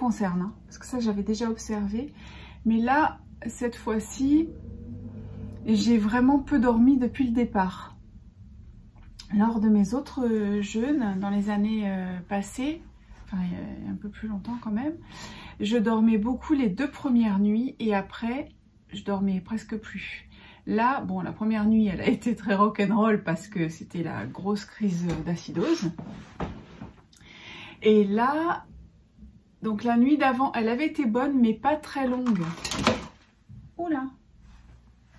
concerne, hein, parce que ça j'avais déjà observé. Mais là, cette fois-ci, j'ai vraiment peu dormi depuis le départ. Lors de mes autres jeûnes, dans les années passées, enfin il y a un peu plus longtemps quand même, je dormais beaucoup les 2 premières nuits et après, je dormais presque plus. Là, bon, la première nuit, elle a été très rock'n'roll parce que c'était la grosse crise d'acidose. Et là, donc la nuit d'avant, elle avait été bonne, mais pas très longue. Oula,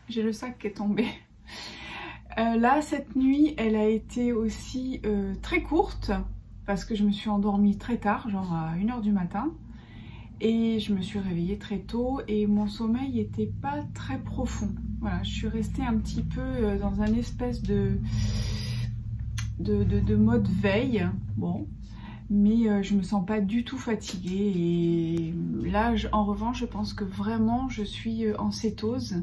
j'ai le sac qui est tombé. Là, cette nuit, elle a été aussi très courte parce que je me suis endormie très tard, genre à 1 h du matin. Et je me suis réveillée très tôt et mon sommeil n'était pas très profond. Voilà, je suis restée un petit peu dans un espèce de mode veille. Bon, mais je me sens pas du tout fatiguée. Et là, en revanche, je pense que vraiment, je suis en cétose.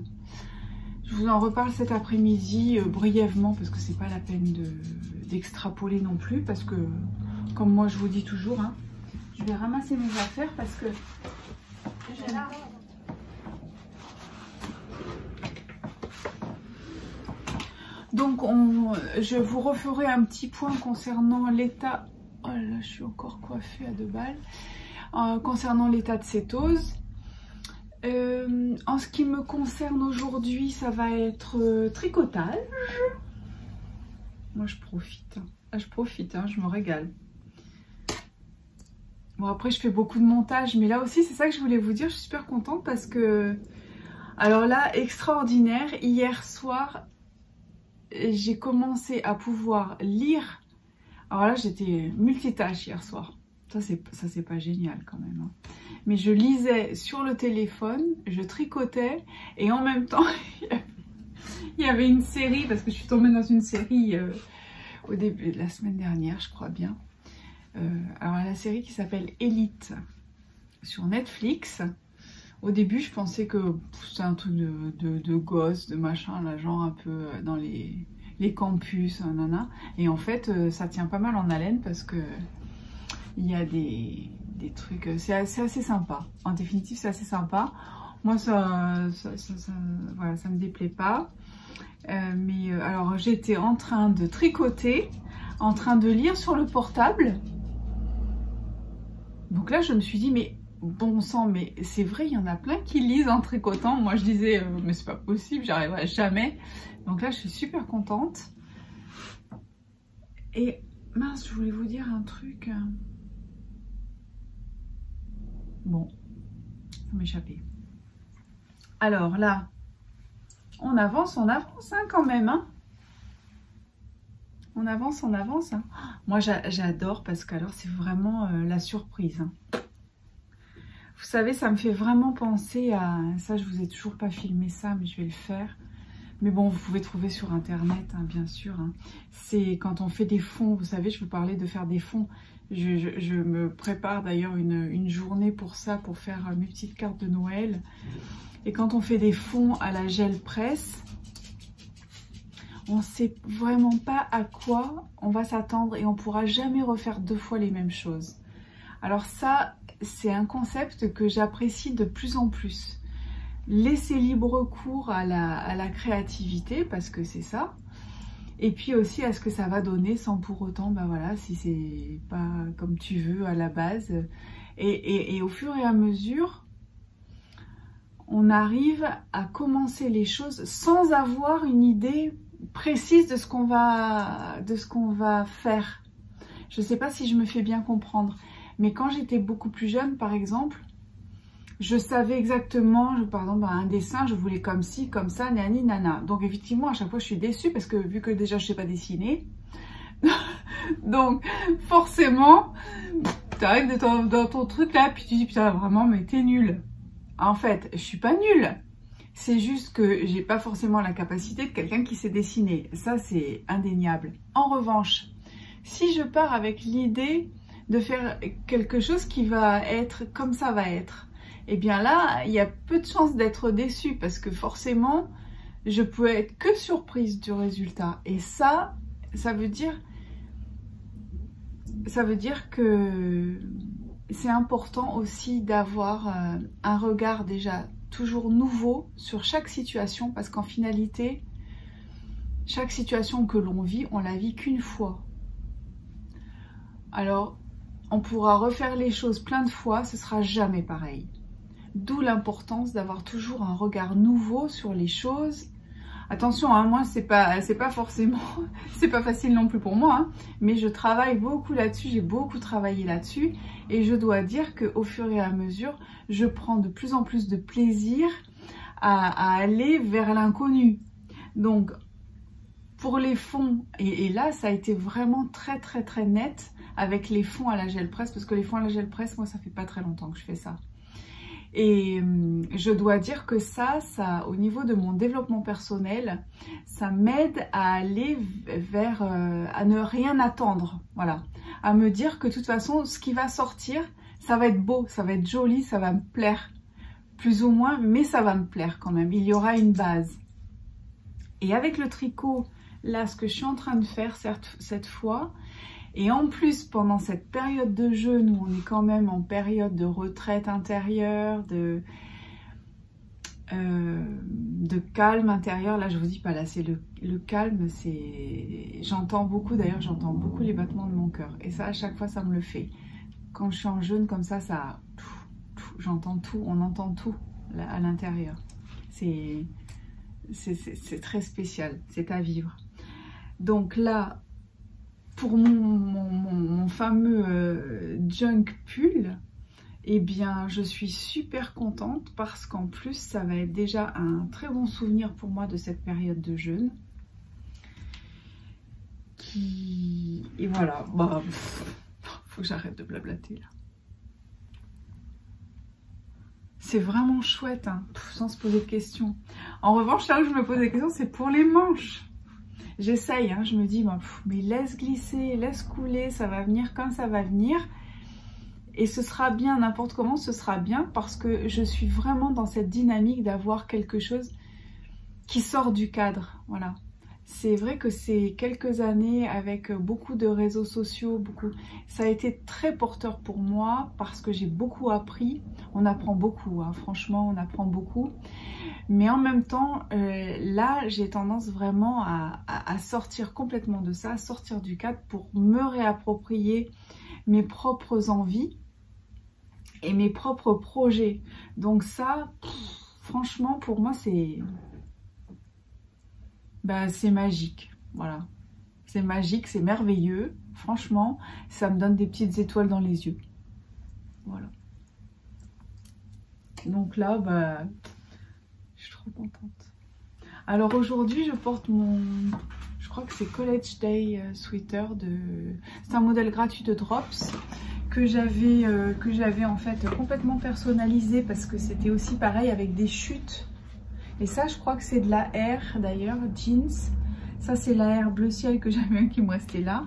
Je vous en reparle cet après-midi brièvement parce que c'est pas la peine d'extrapoler non plus. Parce que, comme moi je vous dis toujours, hein, je vais ramasser mes affaires parce que j'ai là. Donc je vous referai un petit point concernant l'état. Oh là, je suis encore coiffée à 2 balles. Concernant l'état de cétose. En ce qui me concerne aujourd'hui, ça va être tricotage. Moi je profite. Je profite, hein, je me régale. Bon, après je fais beaucoup de montage, mais là aussi c'est ça que je voulais vous dire. Je suis super contente parce que, alors là, extraordinaire, hier soir j'ai commencé à pouvoir lire. Alors là j'étais multitâche hier soir. Ça c'est pas génial quand même, hein. Mais je lisais sur le téléphone, je tricotais et en même temps il y avait une série, parce que je suis tombée dans une série au début de la semaine dernière, je crois bien. Alors la série qui s'appelle Élite sur Netflix. Au début je pensais que c'était un truc de gosse, de machin, là, genre un peu dans les campus, nana. Et en fait ça tient pas mal en haleine parce que il y a des trucs, c'est assez sympa. En définitive c'est assez sympa. Moi voilà, ça me déplaît pas. Alors j'étais en train de tricoter, en train de lire sur le portable. Donc là je me suis dit mais bon sang, mais c'est vrai, il y en a plein qui lisent en tricotant. Moi je disais mais c'est pas possible, j'y arriverai jamais. Donc là je suis super contente. Et mince, je voulais vous dire un truc. Bon, ça m'échappait. Alors là, on avance hein, quand même. Hein. On avance, hein. Moi j'adore parce que alors c'est vraiment la surprise. Hein. Vous savez, ça me fait vraiment penser à... Ça, je vous ai toujours pas filmé ça, mais je vais le faire. Mais bon, vous pouvez trouver sur internet, hein, bien sûr. Hein. C'est quand on fait des fonds, vous savez, je vous parlais de faire des fonds. Je me prépare d'ailleurs une journée pour ça, pour faire mes petites cartes de Noël. Et quand on fait des fonds à la gel presse, on ne sait vraiment pas à quoi on va s'attendre et on ne pourra jamais refaire 2 fois les mêmes choses. Alors ça, c'est un concept que j'apprécie de plus en plus. Laisser libre cours à la créativité, parce que c'est ça. Et puis aussi à ce que ça va donner sans pour autant, ben voilà, si c'est pas comme tu veux à la base. Et au fur et à mesure, on arrive à commencer les choses sans avoir une idée précise de ce qu'on va faire. Je ne sais pas si je me fais bien comprendre, mais quand j'étais beaucoup plus jeune, par exemple, je savais exactement, par exemple, un dessin, je voulais comme ci, comme ça, nani, nana. Donc effectivement, à chaque fois, je suis déçue parce que vu que déjà, je ne sais pas dessiner, donc forcément, tu arrives dans ton truc là, puis tu dis, putain, vraiment, mais t'es nul. En fait, je suis pas nulle. C'est juste que j'ai pas forcément la capacité de quelqu'un qui sait dessiner. Ça, c'est indéniable. En revanche, si je pars avec l'idée de faire quelque chose qui va être comme ça va être, eh bien là, il y a peu de chances d'être déçue parce que forcément, je peux être que surprise du résultat. Et ça veut dire que c'est important aussi d'avoir un regard déjà toujours nouveau sur chaque situation, parce qu'en finalité, chaque situation que l'on vit, on la vit qu'une fois. Alors, on pourra refaire les choses plein de fois, ce sera jamais pareil. D'où l'importance d'avoir toujours un regard nouveau sur les choses. Attention, hein, moi c'est pas forcément, c'est pas facile non plus pour moi, hein, mais je travaille beaucoup là-dessus, j'ai beaucoup travaillé là-dessus, et je dois dire qu'au fur et à mesure, je prends de plus en plus de plaisir à aller vers l'inconnu. Donc, pour les fonds, et là ça a été vraiment très net avec les fonds à la gel press, parce que les fonds à la gel press, moi ça fait pas très longtemps que je fais ça. Et je dois dire que ça, au niveau de mon développement personnel, ça m'aide à aller vers, à ne rien attendre, voilà. À me dire que de toute façon, ce qui va sortir, ça va être beau, ça va être joli, ça va me plaire, plus ou moins, mais ça va me plaire quand même, il y aura une base. Et avec le tricot, là, ce que je suis en train de faire cette fois, et en plus, pendant cette période de jeûne où on est quand même en période de retraite intérieure, de calme intérieur, là je vous dis pas, là c'est le calme, j'entends beaucoup, d'ailleurs j'entends beaucoup les battements de mon cœur. Et ça, à chaque fois, ça me le fait. Quand je suis en jeûne comme ça, j'entends tout, on entend tout là, à l'intérieur. C'est très spécial, c'est à vivre. Donc là, pour mon fameux junk pull, eh bien, je suis super contente parce qu'en plus, ça va être déjà un très bon souvenir pour moi de cette période de jeûne. Et voilà, bah, faut que j'arrête de blablater là. C'est vraiment chouette, hein, sans se poser de questions. En revanche, là où je me pose des questions, c'est pour les manches. J'essaye, hein, je me dis, bah, mais laisse glisser, laisse couler, ça va venir quand ça va venir. Et ce sera bien, n'importe comment, ce sera bien parce que je suis vraiment dans cette dynamique d'avoir quelque chose qui sort du cadre. Voilà. C'est vrai que ces quelques années avec beaucoup de réseaux sociaux, ça a été très porteur pour moi parce que j'ai beaucoup appris. On apprend beaucoup, hein, franchement, on apprend beaucoup. Mais en même temps, là, j'ai tendance vraiment à sortir complètement de ça, à sortir du cadre pour me réapproprier mes propres envies et mes propres projets. Donc ça, franchement, pour moi, c'est magique. Voilà. C'est magique, c'est merveilleux. Franchement, ça me donne des petites étoiles dans les yeux. Voilà. Donc là, bah, je suis trop contente. Alors aujourd'hui, je porte je crois que c'est College Day Sweater c'est un modèle gratuit de Drops que j'avais en fait complètement personnalisé parce que c'était aussi pareil avec des chutes. Et ça, je crois que c'est de la Air d'ailleurs, jeans. Ça, c'est la Air bleu ciel que j'avais qui me restait là.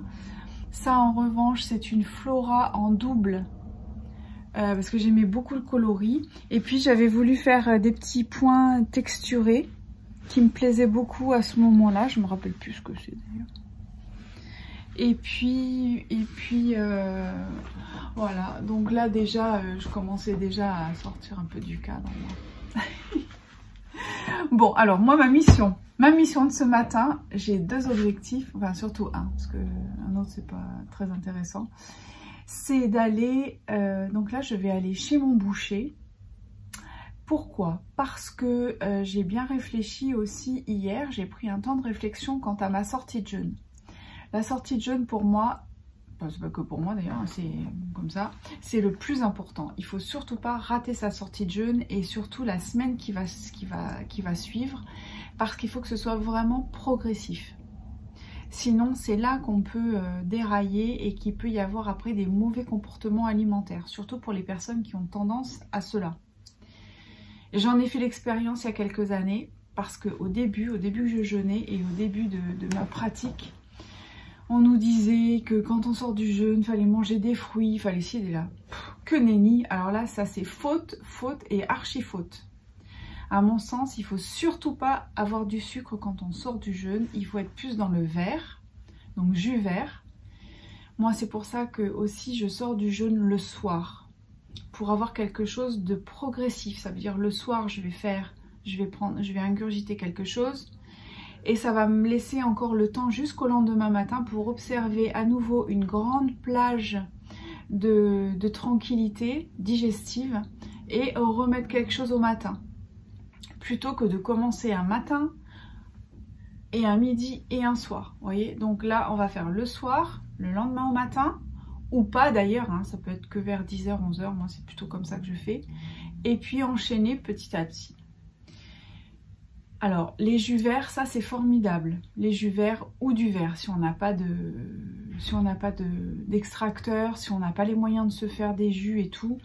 Ça, en revanche, c'est une Flora en double. Parce que j'aimais beaucoup le coloris. Et puis, j'avais voulu faire des petits points texturés qui me plaisaient beaucoup à ce moment-là. Je me rappelle plus ce que c'est d'ailleurs. Et puis voilà. Donc là, déjà, je commençais déjà à sortir un peu du cadre. Bon, alors moi, ma mission de ce matin, j'ai deux objectifs, enfin surtout un, parce qu'un autre, c'est pas très intéressant. C'est d'aller, donc là, je vais aller chez mon boucher. Pourquoi? Parce que j'ai bien réfléchi aussi hier, j'ai pris un temps de réflexion quant à ma sortie de jeûne. La sortie de jeûne, pour moi, c'est pas que pour moi d'ailleurs, c'est comme ça, c'est le plus important. Il faut surtout pas rater sa sortie de jeûne et surtout la semaine qui va suivre parce qu'il faut que ce soit vraiment progressif. Sinon, c'est là qu'on peut dérailler et qu'il peut y avoir après des mauvais comportements alimentaires, surtout pour les personnes qui ont tendance à cela. J'en ai fait l'expérience il y a quelques années parce qu'au début que je jeûnais et au début de ma pratique, on nous disait que quand on sort du jeûne, il fallait manger des fruits, il fallait essayer de là. Que nenni. Alors là, ça c'est faute et archi faute. À mon sens, il ne faut surtout pas avoir du sucre quand on sort du jeûne. Il faut être plus dans le vert, donc jus vert. Moi, c'est pour ça que aussi je sors du jeûne le soir. pour avoir quelque chose de progressif. Ça veut dire le soir, je vais ingurgiter quelque chose et ça va me laisser encore le temps jusqu'au lendemain matin pour observer à nouveau une grande plage de tranquillité digestive et remettre quelque chose au matin. Plutôt que de commencer un matin et un midi et un soir. Vous voyez, donc là, on va faire le soir, le lendemain au matin, ou pas d'ailleurs, hein, ça peut être que vers 10h, 11h, moi c'est plutôt comme ça que je fais. Et puis enchaîner petit à petit. Alors, les jus verts, ça c'est formidable. Les jus verts ou du vert, si on n'a pas d'extracteur, si on n'a pas les moyens de se faire des jus et tout,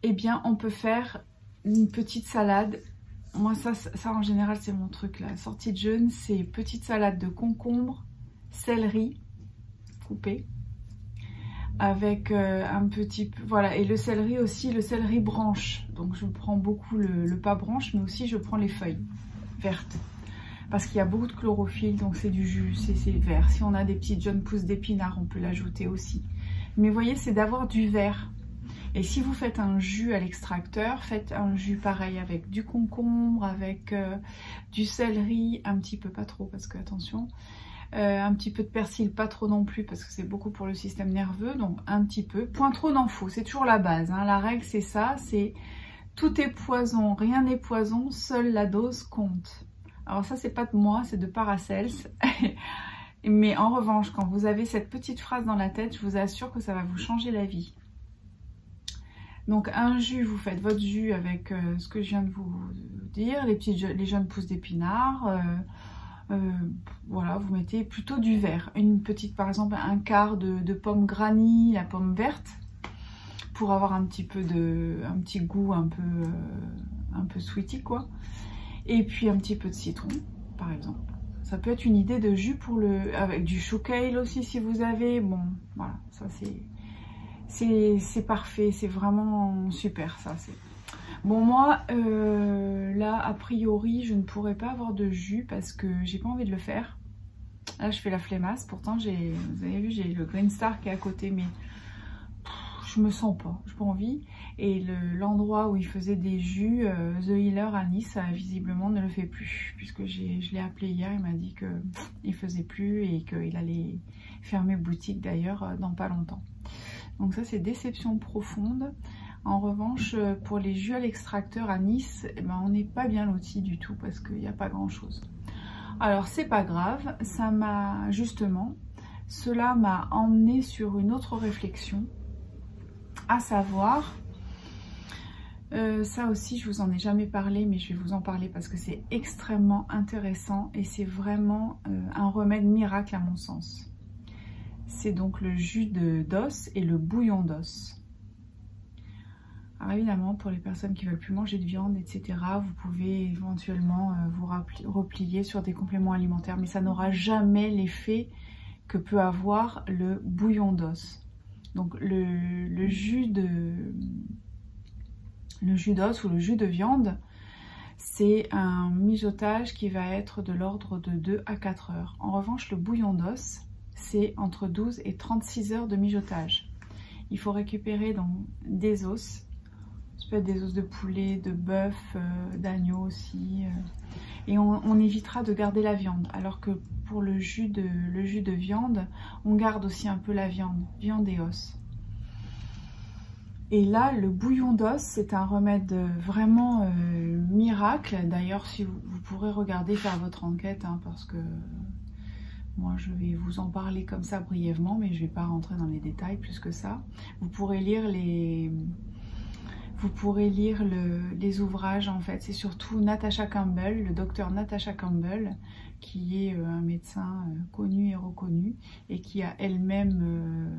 eh bien on peut faire une petite salade. Moi ça en général c'est mon truc là. Sortie de jeûne, c'est petite salade de concombre, céleri coupé, avec un petit peu, voilà, et le céleri aussi, le céleri branche. Donc je prends beaucoup le pas branche, mais aussi je prends les feuilles vertes. Parce qu'il y a beaucoup de chlorophylle, donc c'est du jus, c'est vert. Si on a des petites jeunes pousses d'épinards, on peut l'ajouter aussi. Mais vous voyez, c'est d'avoir du vert. Et si vous faites un jus à l'extracteur, faites un jus pareil avec du concombre, avec du céleri, un petit peu, pas trop, parce que attention, un petit peu de persil, pas trop non plus, parce que c'est beaucoup pour le système nerveux, donc un petit peu. Point trop n'en faut, c'est toujours la base, hein. La règle c'est ça, c'est tout est poison, rien n'est poison, seule la dose compte. Alors ça c'est pas de moi, c'est de Paracels. Mais en revanche, quand vous avez cette petite phrase dans la tête, je vous assure que ça va vous changer la vie. Donc un jus, vous faites votre jus avec ce que je viens de vous dire, les jeunes pousses d'épinards, voilà, vous mettez plutôt du vert, une petite, par exemple un quart de pomme granny, la pomme verte, pour avoir un petit goût un peu sweetie quoi, et puis un petit peu de citron par exemple. Ça peut être une idée de jus avec du chou kale aussi si vous avez, bon voilà, ça c'est parfait, c'est vraiment super ça. Bon moi là a priori je ne pourrais pas avoir de jus parce que j'ai pas envie de le faire. Là je fais la flemmasse, pourtant vous avez vu j'ai le Green Star qui est à côté, mais je me sens pas, j'ai pas envie. Et l'endroit où il faisait des jus, The Healer à Nice, visiblement ne le fait plus, puisque je l'ai appelé hier, il m'a dit qu'il faisait plus et qu'il allait fermer boutique d'ailleurs dans pas longtemps. Donc ça c'est déception profonde. En revanche pour les jus à l'extracteur à Nice, eh ben, on n'est pas bien lotis du tout parce qu'il n'y a pas grand chose. Alors c'est pas grave, ça m'a justement, cela m'a emmené sur une autre réflexion, à savoir, ça aussi je vous en ai jamais parlé mais je vais vous en parler parce que c'est extrêmement intéressant et c'est vraiment un remède miracle à mon sens. C'est donc le jus d'os et le bouillon d'os. Alors évidemment, pour les personnes qui ne veulent plus manger de viande, etc., vous pouvez éventuellement vous replier sur des compléments alimentaires, mais ça n'aura jamais l'effet que peut avoir le bouillon d'os. Donc le jus d'os ou le jus de viande, c'est un mijotage qui va être de l'ordre de 2 à 4 heures. En revanche, le bouillon d'os, c'est entre 12 et 36 heures de mijotage. Il faut récupérer donc des os, ça peut être des os de poulet, de bœuf, d'agneau aussi, et on évitera de garder la viande, alors que pour le jus de viande, on garde aussi un peu la viande et os. Et là, le bouillon d'os, c'est un remède vraiment miracle. D'ailleurs, si vous pourrez regarder, faire votre enquête, hein, parce que moi, je vais vous en parler comme ça brièvement, mais je ne vais pas rentrer dans les détails plus que ça. Vous pourrez lire les ouvrages, en fait. C'est surtout Natasha Campbell, le docteur Natasha Campbell, qui est un médecin connu et reconnu, et qui a elle-même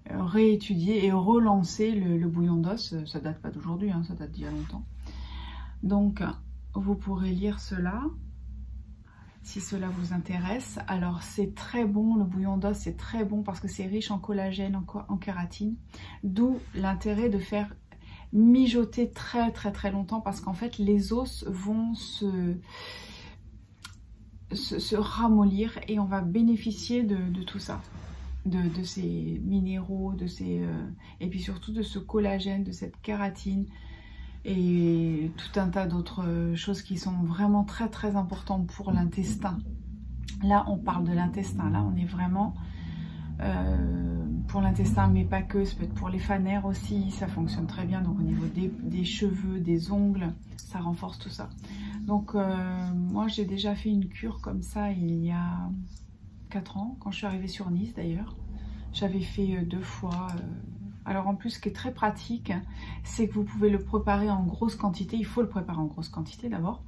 réétudié et relancé le bouillon d'os. Ça date pas d'aujourd'hui, hein, ça date d'il y a longtemps. Donc, vous pourrez lire cela. Si cela vous intéresse, alors c'est très bon, le bouillon d'os c'est très bon parce que c'est riche en collagène, en kératine, d'où l'intérêt de faire mijoter très très longtemps parce qu'en fait les os vont se ramollir et on va bénéficier de tout ça. de ces minéraux, et puis surtout de ce collagène, de cette kératine et tout un tas d'autres choses qui sont vraiment très très importantes pour l'intestin. Là, on parle de l'intestin, là on est vraiment pour l'intestin, mais pas que, ça peut être pour les fanères aussi, ça fonctionne très bien, donc au niveau des cheveux, des ongles, ça renforce tout ça. Donc moi j'ai déjà fait une cure comme ça il y a 4 ans, quand je suis arrivée sur Nice d'ailleurs. J'avais fait 2 fois. Alors en plus, ce qui est très pratique, c'est que vous pouvez le préparer en grosse quantité. Il faut le préparer en grosse quantité d'abord.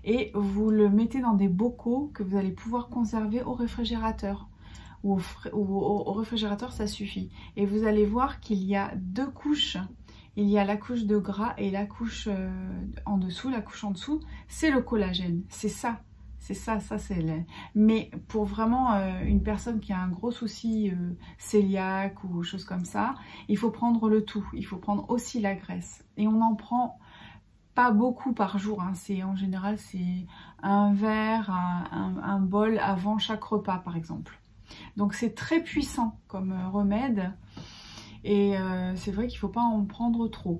Et vous le mettez dans des bocaux que vous allez pouvoir conserver au réfrigérateur. Ou au réfrigérateur, ça suffit. Et vous allez voir qu'il y a 2 couches. Il y a la couche de gras et la couche en dessous. La couche en dessous, c'est le collagène. C'est ça. C'est ça, c'est... Mais pour vraiment une personne qui a un gros souci cœliaque ou chose comme ça, il faut prendre le tout. Il faut prendre aussi la graisse. Et on n'en prend pas beaucoup par jour. Hein. En général, c'est un verre, un bol avant chaque repas, par exemple. Donc c'est très puissant comme remède. Et c'est vrai qu'il ne faut pas en prendre trop.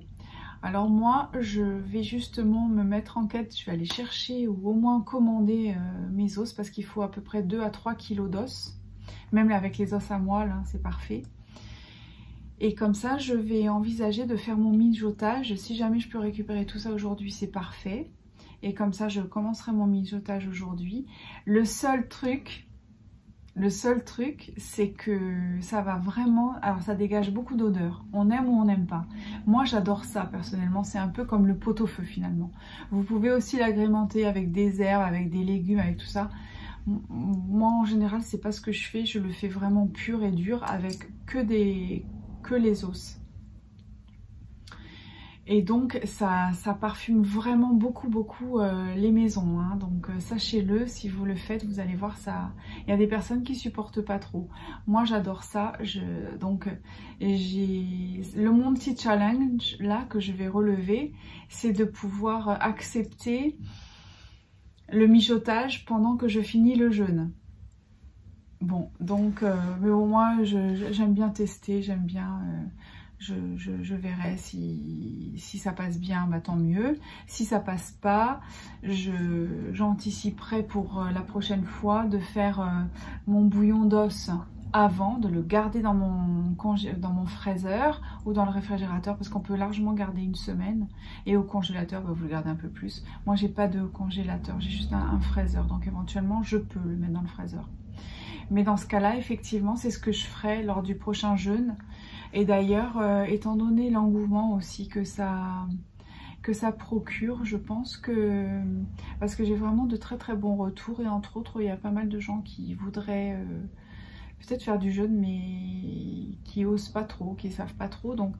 Alors moi, je vais justement me mettre en quête, je vais aller chercher ou au moins commander mes os parce qu'il faut à peu près 2 à 3 kilos d'os. Même avec les os à moelle, hein, c'est parfait. Et comme ça, je vais envisager de faire mon mijotage. Si jamais je peux récupérer tout ça aujourd'hui, c'est parfait. Et comme ça, je commencerai mon mijotage aujourd'hui. Le seul truc, c'est que ça va vraiment... Alors, ça dégage beaucoup d'odeur. On aime ou on n'aime pas. Moi, j'adore ça, personnellement. C'est un peu comme le pot-au-feu, finalement. Vous pouvez aussi l'agrémenter avec des herbes, avec des légumes, avec tout ça. Moi, en général, c'est pas ce que je fais. Je le fais vraiment pur et dur avec que les os. Et donc ça parfume vraiment beaucoup les maisons, hein. Donc sachez-le, si vous le faites, vous allez voir ça. Il y a des personnes qui supportent pas trop. Moi j'adore ça. Donc j'ai mon petit challenge là que je vais relever, c'est de pouvoir accepter le mijotage pendant que je finis le jeûne. Bon, donc mais au moins j'aime bien tester, j'aime bien... Je verrai si ça passe bien, bah tant mieux. Si ça passe pas, j'anticiperai pour la prochaine fois de faire mon bouillon d'os avant, de le garder dans mon fraiseur ou dans le réfrigérateur parce qu'on peut largement garder 1 semaine. Et au congélateur, bah, vous le gardez un peu plus. Moi, j'ai pas de congélateur, j'ai juste un fraiseur. Donc éventuellement, je peux le mettre dans le fraiseur. Mais dans ce cas-là, effectivement, c'est ce que je ferai lors du prochain jeûne. Et d'ailleurs, étant donné l'engouement aussi que ça procure, je pense que... Parce que j'ai vraiment de très bons retours. Et entre autres, il y a pas mal de gens qui voudraient peut-être faire du jeûne, mais qui osent pas trop, qui savent pas trop. Donc,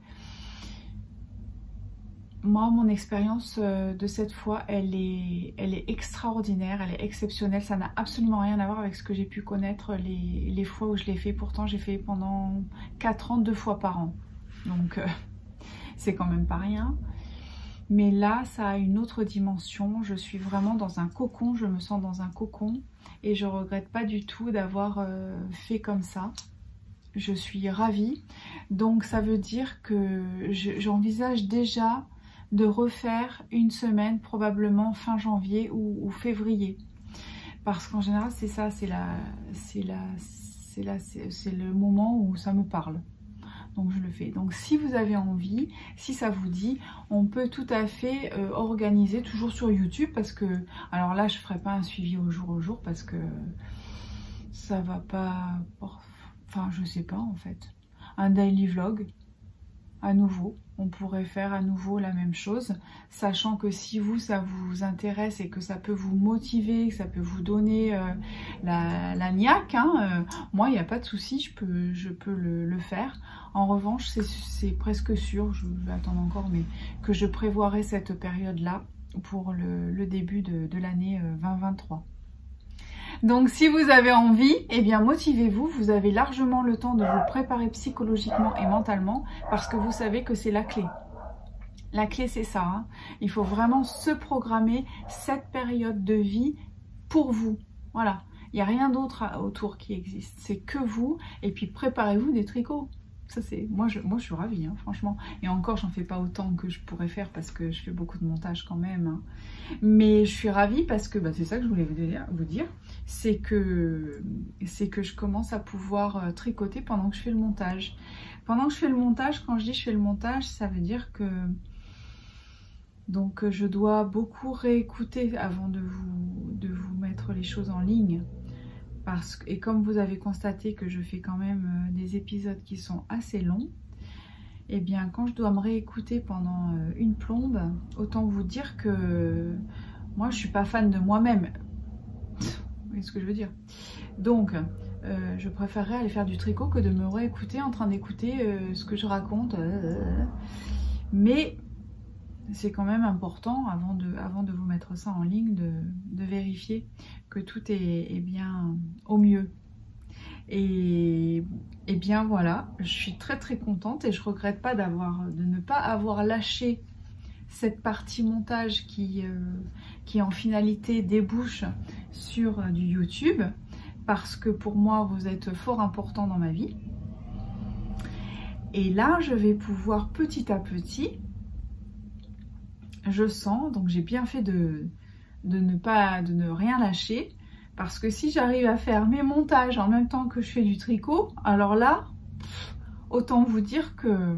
moi, mon expérience de cette fois, elle est extraordinaire, elle est exceptionnelle. Ça n'a absolument rien à voir avec ce que j'ai pu connaître les fois où je l'ai fait. Pourtant, j'ai fait pendant 4 ans, 2 fois par an. Donc, c'est quand même pas rien. Mais là, ça a une autre dimension. Je suis vraiment dans un cocon, je me sens dans un cocon. Et je regrette pas du tout d'avoir fait comme ça. Je suis ravie. Donc, ça veut dire que j'envisage déjà... de refaire 1 semaine probablement fin janvier ou février, parce qu'en général c'est ça, c'est le moment où ça me parle, donc je le fais. Donc si vous avez envie, si ça vous dit, on peut tout à fait organiser, toujours sur YouTube, parce que alors là je ferai pas un suivi au jour parce que ça va pas, enfin je sais pas en fait, un daily vlog à nouveau. On pourrait faire à nouveau la même chose, sachant que si vous, ça vous intéresse et que ça peut vous motiver, que ça peut vous donner la niaque, hein, moi, il n'y a pas de souci, je peux le faire. En revanche, c'est presque sûr, je vais attendre encore, mais que je prévoirai cette période-là pour le début de l'année 2023. Donc si vous avez envie, eh bien motivez-vous, vous avez largement le temps de vous préparer psychologiquement et mentalement parce que vous savez que c'est la clé. La clé c'est ça, hein. Il faut vraiment se programmer cette période de vie pour vous, voilà. Il n'y a rien d'autre autour qui existe. C'est que vous. Et puis préparez-vous des tricots. Ça c'est moi je suis ravie, hein, franchement. Et encore, j'en fais pas autant que je pourrais faire parce que je fais beaucoup de montage quand même. Hein. Mais je suis ravie parce que c'est ça que je voulais vous dire. C'est que je commence à pouvoir tricoter pendant que je fais le montage. Pendant que je fais le montage, quand je dis je fais le montage, ça veut dire que donc je dois beaucoup réécouter avant de vous mettre les choses en ligne. Et comme vous avez constaté que je fais quand même des épisodes qui sont assez longs, et bien quand je dois me réécouter pendant une plombe, autant vous dire que moi je suis pas fan de moi-même. Vous voyez ce que je veux dire? Donc je préférerais aller faire du tricot que de me réécouter en train d'écouter ce que je raconte. Mais c'est quand même important avant de vous mettre ça en ligne de vérifier que tout est bien au mieux. Et bien voilà, je suis très très contente et je regrette pas de ne pas avoir lâché cette partie montage qui en finalité débouche sur du YouTube, parce que pour moi vous êtes fort important dans ma vie. Et là je vais pouvoir petit à petit, je sens, donc j'ai bien fait de ne rien lâcher, parce que si j'arrive à faire mes montages en même temps que je fais du tricot, alors là, autant vous dire que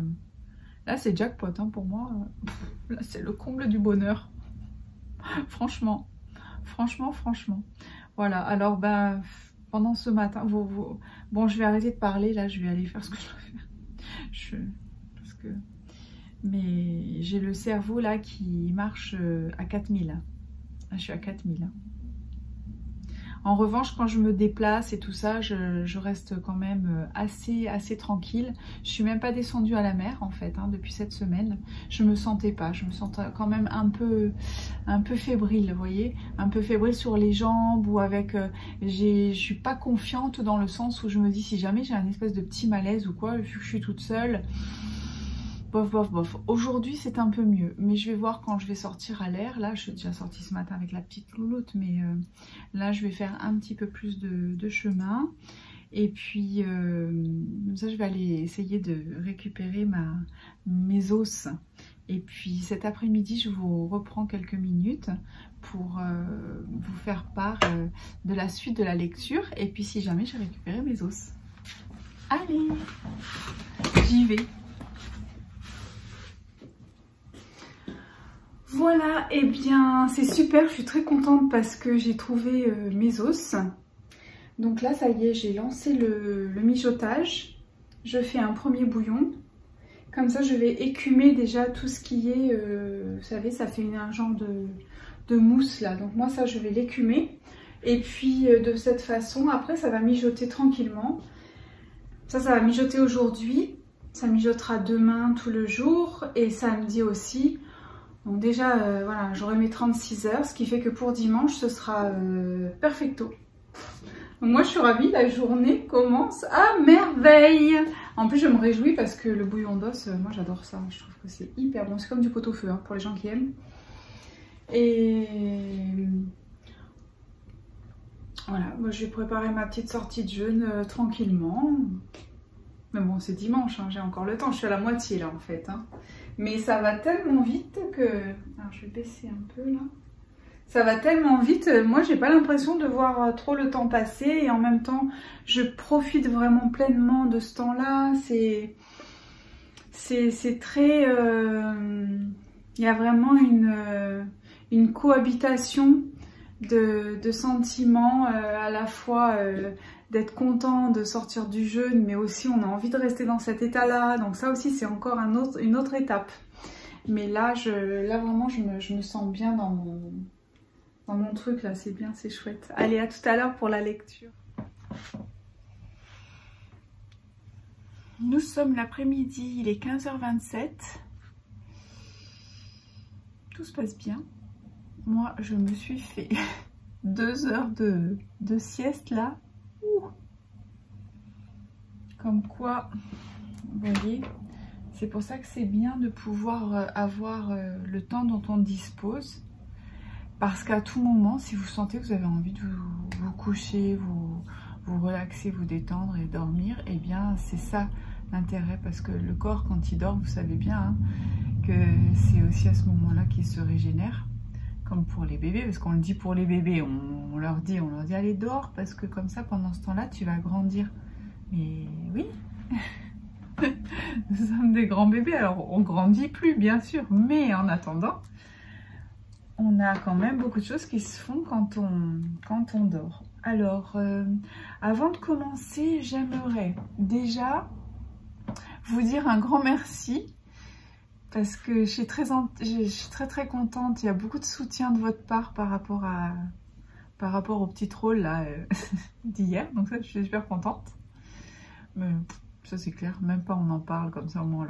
là c'est jackpot, hein, pour moi. Là c'est le comble du bonheur. Franchement. Voilà, alors pendant ce matin, bon je vais arrêter de parler, là je vais aller faire ce que je dois faire. Mais j'ai le cerveau là qui marche à 4000. Là, je suis à 4000. En revanche, quand je me déplace et tout ça, je reste quand même assez tranquille. Je suis même pas descendue à la mer en fait, hein, depuis cette semaine. Je me sentais pas, je me sentais quand même un peu fébrile, vous voyez, un peu fébrile sur les jambes, ou avec, je suis pas confiante dans le sens où je me dis si jamais j'ai un espèce de petit malaise ou quoi, vu que je suis toute seule. Bof. Aujourd'hui, c'est un peu mieux. Mais je vais voir quand je vais sortir à l'air. Là, je suis déjà sortie ce matin avec la petite louloute. Mais là, je vais faire un petit peu plus de chemin. Et puis, comme ça, je vais aller essayer de récupérer mes os. Et puis, cet après-midi, je vous reprends quelques minutes pour vous faire part de la suite de la lecture. Et puis, si jamais j'ai récupéré mes os. Allez, j'y vais. Voilà, et bien c'est super, je suis très contente parce que j'ai trouvé mes os. Donc là, ça y est, j'ai lancé le mijotage. Je fais un premier bouillon. Comme ça, je vais écumer déjà tout ce qui est, vous savez, ça fait un genre de mousse là. Donc moi, ça, je vais l'écumer. Et puis de cette façon, après, ça va mijoter tranquillement. Ça va mijoter aujourd'hui. Ça mijotera demain tout le jour et samedi aussi. Donc déjà, voilà, j'aurai mes 36 heures, ce qui fait que pour dimanche, ce sera perfecto. Donc moi, je suis ravie, la journée commence à merveille. En plus, je me réjouis parce que le bouillon d'os, moi j'adore ça. Je trouve que c'est hyper bon. C'est comme du pot-au-feu, hein, pour les gens qui aiment. Et voilà, moi je vais préparer ma petite sortie de jeûne tranquillement. Mais bon, c'est dimanche, hein, j'ai encore le temps. Je suis à la moitié là en fait. Hein. Mais ça va tellement vite que... Alors, je vais baisser un peu là. Ça va tellement vite. Moi, j'ai pas l'impression de voir trop le temps passer. Et en même temps, je profite vraiment pleinement de ce temps-là. C'est très... Il y a vraiment une cohabitation de sentiments à la fois... d'être content de sortir du jeûne, mais aussi on a envie de rester dans cet état-là. Donc ça aussi, c'est encore une autre étape. Mais là, vraiment, je me sens bien dans mon truc, là. C'est bien, c'est chouette. Allez, à tout à l'heure pour la lecture. Nous sommes l'après-midi, il est 15h27. Tout se passe bien. Moi, je me suis fait 2 heures de sieste, là. Comme quoi, vous voyez, c'est pour ça que c'est bien de pouvoir avoir le temps dont on dispose. Parce qu'à tout moment, si vous sentez que vous avez envie de vous coucher, vous relaxer, vous détendre et dormir, et bien c'est ça l'intérêt, parce que le corps quand il dort, vous savez bien hein, que c'est aussi à ce moment-là qu'il se régénère, comme pour les bébés, parce qu'on le dit pour les bébés, on leur dit allez dehors, parce que comme ça pendant ce temps-là tu vas grandir. Mais oui, nous sommes des grands bébés, alors on grandit plus bien sûr, mais en attendant, on a quand même beaucoup de choses qui se font quand on dort. Alors, avant de commencer, j'aimerais déjà vous dire un grand merci, parce que je suis très contente. Il y a beaucoup de soutien de votre part par rapport au petit troll là d'hier, donc ça je suis super contente. Mais ça c'est clair, même pas on en parle comme ça, au moins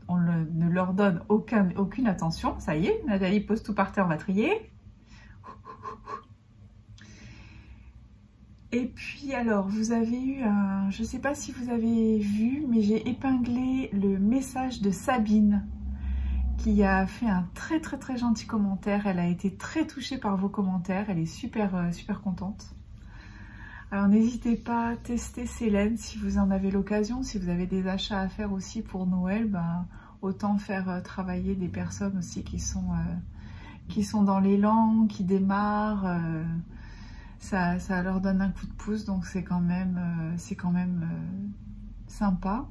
on ne leur donne aucune attention. Ça y est, Nathalie pose tout par terre, on va trier. Et puis alors, vous avez eu un... Je ne sais pas si vous avez vu, mais j'ai épinglé le message de Sabine qui a fait un très gentil commentaire. Elle a été très touchée par vos commentaires. Elle est super contente. Alors n'hésitez pas à tester Célène si vous en avez l'occasion. Si vous avez des achats à faire aussi pour Noël, ben, autant faire travailler des personnes aussi qui sont dans l'élan, qui démarrent. Ça leur donne un coup de pouce, donc c'est quand même sympa.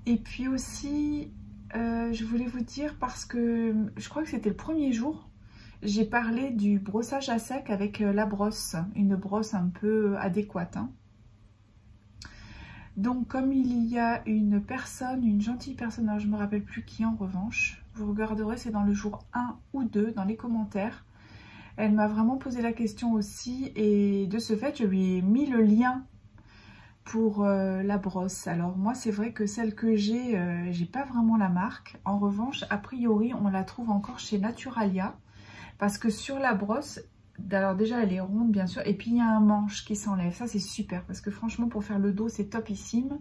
Et puis aussi, je voulais vous dire, parce que je crois que c'était le premier jour, j'ai parlé du brossage à sec avec la brosse, une brosse un peu adéquate. Hein. Donc comme il y a une gentille personne, alors je ne me rappelle plus qui en revanche, vous regarderez, c'est dans le jour 1 ou 2 dans les commentaires. Elle m'a vraiment posé la question aussi, et de ce fait, je lui ai mis le lien pour la brosse. Alors moi, c'est vrai que celle que j'ai pas vraiment la marque. En revanche, a priori, on la trouve encore chez Naturalia, parce que sur la brosse, alors déjà, elle est ronde, bien sûr, et puis il y a un manche qui s'enlève. Ça, c'est super, parce que franchement, pour faire le dos, c'est topissime.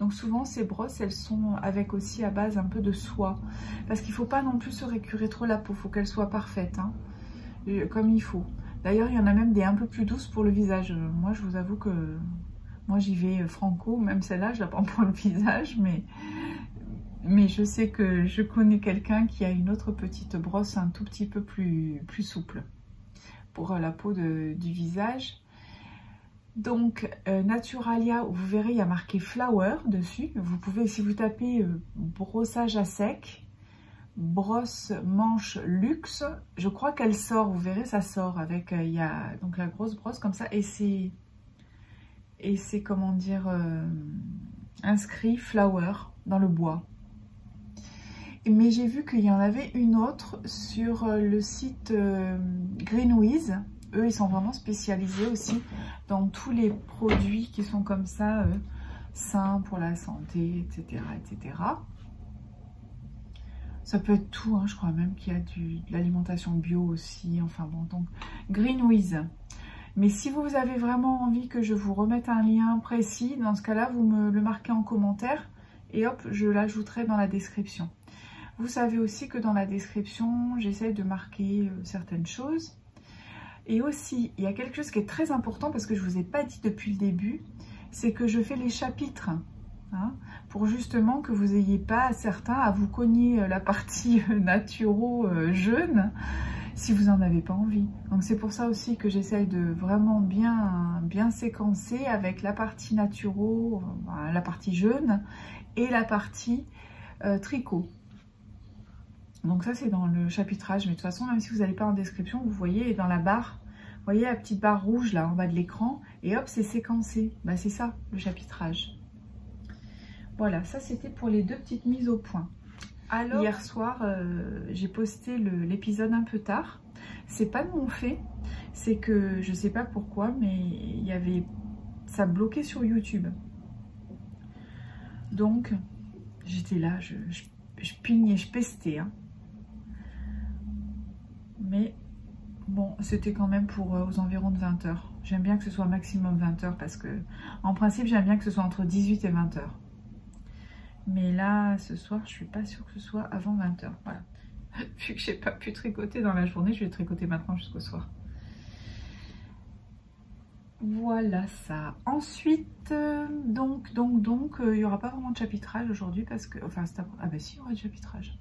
Donc souvent, ces brosses, elles sont avec aussi à base un peu de soie, parce qu'il ne faut pas non plus se récurer trop la peau, il faut qu'elle soit parfaite, hein. Comme il faut. D'ailleurs, il y en a même des un peu plus douces pour le visage. Moi, je vous avoue que moi, j'y vais franco. Même celle-là, je la prends pour le visage. Mais je sais que je connais quelqu'un qui a une autre petite brosse un tout petit peu plus souple pour la peau du visage. Donc, Naturalia, vous verrez, il y a marqué Flower dessus. Vous pouvez, si vous tapez brossage à sec, brosse manche luxe, je crois qu'elle sort, vous verrez, ça sort avec, il y a donc la grosse brosse comme ça, et c'est comment dire, inscrit flower dans le bois. Mais j'ai vu qu'il y en avait une autre sur le site Greenwiz. Eux, ils sont vraiment spécialisés aussi dans tous les produits qui sont comme ça, sains pour la santé, etc., etc. Ça peut être tout, hein, je crois même qu'il y a de l'alimentation bio aussi. Enfin bon, donc Greenwiz. Mais si vous avez vraiment envie que je vous remette un lien précis, dans ce cas-là, vous me le marquez en commentaire et hop, je l'ajouterai dans la description. Vous savez aussi que dans la description, j'essaie de marquer certaines choses. Et aussi, il y a quelque chose qui est très important parce que je ne vous ai pas dit depuis le début, c'est que je fais les chapitres. Hein, pour justement que vous n'ayez pas certains à vous cogner la partie naturo jeune si vous n'en avez pas envie. Donc c'est pour ça aussi que j'essaye de vraiment bien séquencer avec la partie naturo, la partie jeune et la partie tricot. Donc ça c'est dans le chapitrage, mais de toute façon même si vous n'allez pas en description, vous voyez dans la barre, vous voyez la petite barre rouge là en bas de l'écran, et hop c'est séquencé. Ben, c'est ça le chapitrage. Voilà, ça c'était pour les deux petites mises au point. Alors, hier soir, j'ai posté l'épisode un peu tard. C'est pas de mon fait, c'est que je sais pas pourquoi, mais il y avait ça bloquait sur YouTube. Donc, j'étais là, je pignais, je pestais. Hein. Mais bon, c'était quand même pour aux environs de 20 h. J'aime bien que ce soit maximum 20 h parce que, en principe, j'aime bien que ce soit entre 18 et 20 h. Mais là, ce soir, je suis pas sûre que ce soit avant 20 h. Voilà. Vu que j'ai pas pu tricoter dans la journée, je vais tricoter maintenant jusqu'au soir. Voilà ça. Ensuite, donc, il n'y aura pas vraiment de chapitrage aujourd'hui parce que... Enfin, ah ben si, il y aura du chapitrage.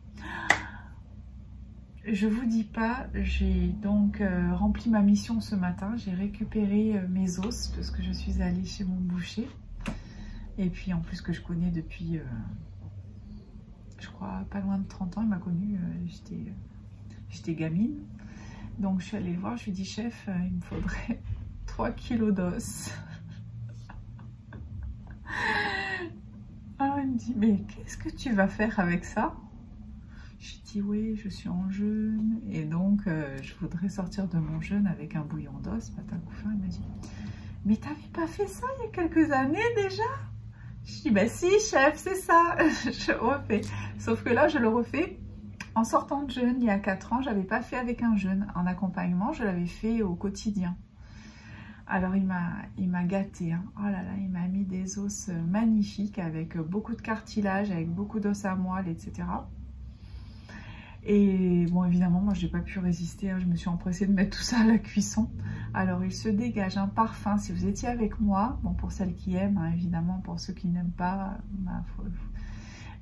Je vous dis pas, j'ai donc rempli ma mission ce matin. J'ai récupéré mes os parce que je suis allée chez mon boucher. Et puis en plus que je connais depuis, je crois, pas loin de 30 ans. Il m'a connue, j'étais gamine. Donc je suis allée le voir, je lui ai dit, chef, il me faudrait 3 kilos d'os. Alors il me dit, mais qu'est-ce que tu vas faire avec ça? Je dis, oui, je suis en jeûne et donc je voudrais sortir de mon jeûne avec un bouillon d'os, patin couffin. Il m'a dit, mais t'avais pas fait ça il y a quelques années déjà? Je dis, bah si chef, c'est ça, je refais. Sauf que là, je le refais en sortant de jeûne. Il y a 4 ans, je n'avais pas fait avec un jeûne. En accompagnement, je l'avais fait au quotidien. Alors, il m'a gâté. Hein. Oh là là, il m'a mis des os magnifiques avec beaucoup de cartilage, avec beaucoup d'os à moelle, etc. Et bon, évidemment, moi, je n'ai pas pu résister. Hein. Je me suis empressée de mettre tout ça à la cuisson. Alors, il se dégage un parfum. Si vous étiez avec moi, bon, pour celles qui aiment, hein, évidemment, pour ceux qui n'aiment pas,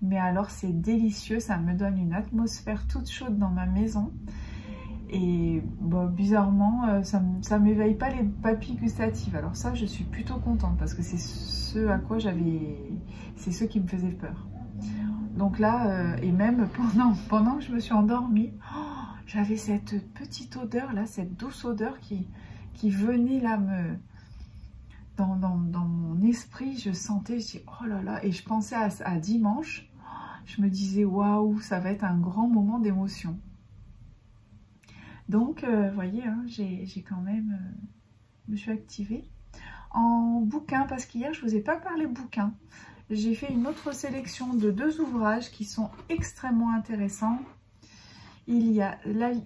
mais alors, c'est délicieux. Ça me donne une atmosphère toute chaude dans ma maison. Et bon, bizarrement, ça ne m'éveille pas les papilles gustatives. Alors ça, je suis plutôt contente parce que c'est ce à quoi c'est ce qui me faisait peur. Donc là, et même pendant que je me suis endormie, oh, j'avais cette petite odeur là, cette douce odeur qui venait là dans mon esprit. Je sentais, je dis oh là là, et je pensais à dimanche. Je me disais waouh, ça va être un grand moment d'émotion. Donc, vous voyez, hein, j'ai quand même, je me suis activée en bouquin parce qu'hier je vous ai pas parlé bouquin. J'ai fait une autre sélection de 2 ouvrages qui sont extrêmement intéressants. Il y a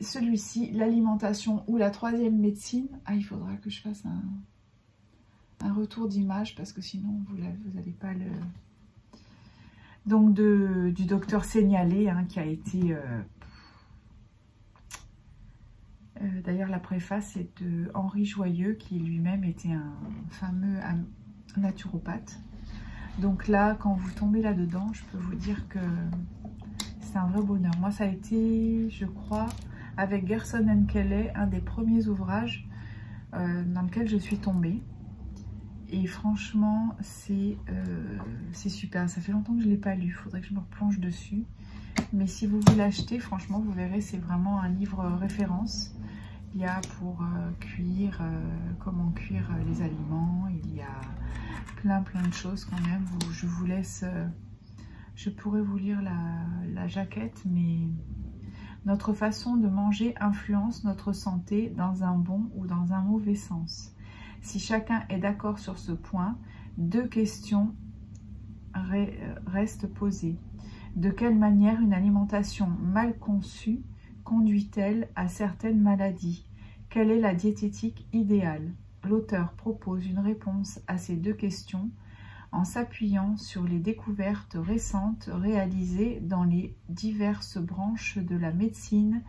celui-ci, l'alimentation ou la 3e médecine. Ah, il faudra que je fasse un retour d'image parce que sinon vous n'allez pas le... Donc du docteur Seignalé hein, qui a été... D'ailleurs, la préface est de Henri Joyeux, qui lui-même était un fameux naturopathe. Donc là, quand vous tombez là-dedans, je peux vous dire que c'est un vrai bonheur. Moi, ça a été, je crois, avec Gerson & Kelly, un des premiers ouvrages dans lequel je suis tombée. Et franchement, c'est super. Ça fait longtemps que je ne l'ai pas lu. Il faudrait que je me replonge dessus. Mais si vous voulez l'acheter, franchement, vous verrez, c'est vraiment un livre référence. Il y a pour cuire, comment cuire les aliments. Il y a plein de choses quand même. Je vous laisse, je pourrais vous lire la jaquette, mais notre façon de manger influence notre santé dans un bon ou dans un mauvais sens. Si chacun est d'accord sur ce point, 2 questions restent posées. De quelle manière une alimentation mal conçue conduit-elle à certaines maladies? Quelle est la diététique idéale? L'auteur propose une réponse à ces 2 questions en s'appuyant sur les découvertes récentes réalisées dans les diverses branches de la médecine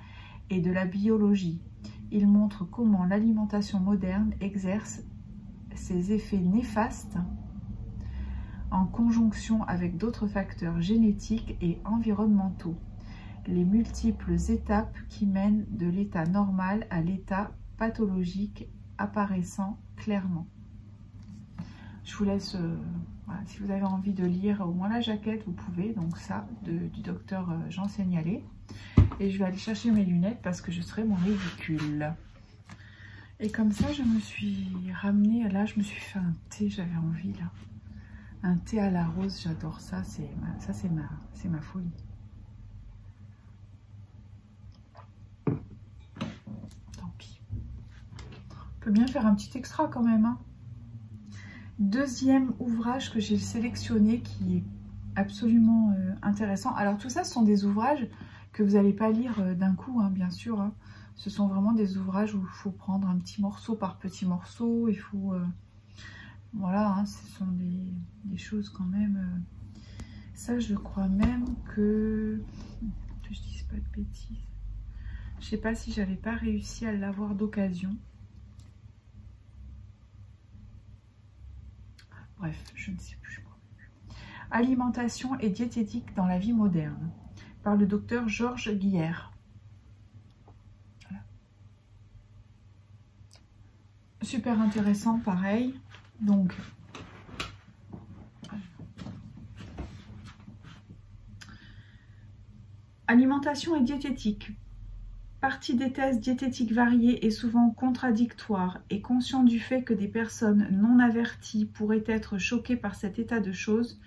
et de la biologie. Il montre comment l'alimentation moderne exerce ses effets néfastes en conjonction avec d'autres facteurs génétiques et environnementaux. Les multiples étapes qui mènent de l'état normal à l'état pathologique apparaissant clairement. Je vous laisse, voilà, si vous avez envie de lire au moins la jaquette, vous pouvez, donc ça, du docteur Jean Seignalé. Et je vais aller chercher mes lunettes parce que je serai mon ridicule. Et comme ça, je me suis ramenée, là, je me suis fait un thé, j'avais envie, là. Un thé à la rose, j'adore ça, c'est ma folie. Tant pis. On peut bien faire un petit extra quand même. Hein. 2e ouvrage que j'ai sélectionné qui est absolument intéressant. Alors tout ça, ce sont des ouvrages que vous n'allez pas lire d'un coup, hein, bien sûr. Hein. Ce sont vraiment des ouvrages où il faut prendre un petit morceau par petit morceau. Il faut... voilà, hein, ce sont des choses quand même... ça, je crois même que je dise pas de bêtises. Je sais pas si j'avais pas réussi à l'avoir d'occasion. Bref, je ne sais plus. Alimentation et diététique dans la vie moderne, par le docteur Georges Guière. Voilà. Super intéressant, pareil. Donc, alimentation et diététique. Partie des thèses diététiques variées et souvent contradictoires, et conscient du fait que des personnes non averties pourraient être choquées par cet état de choses,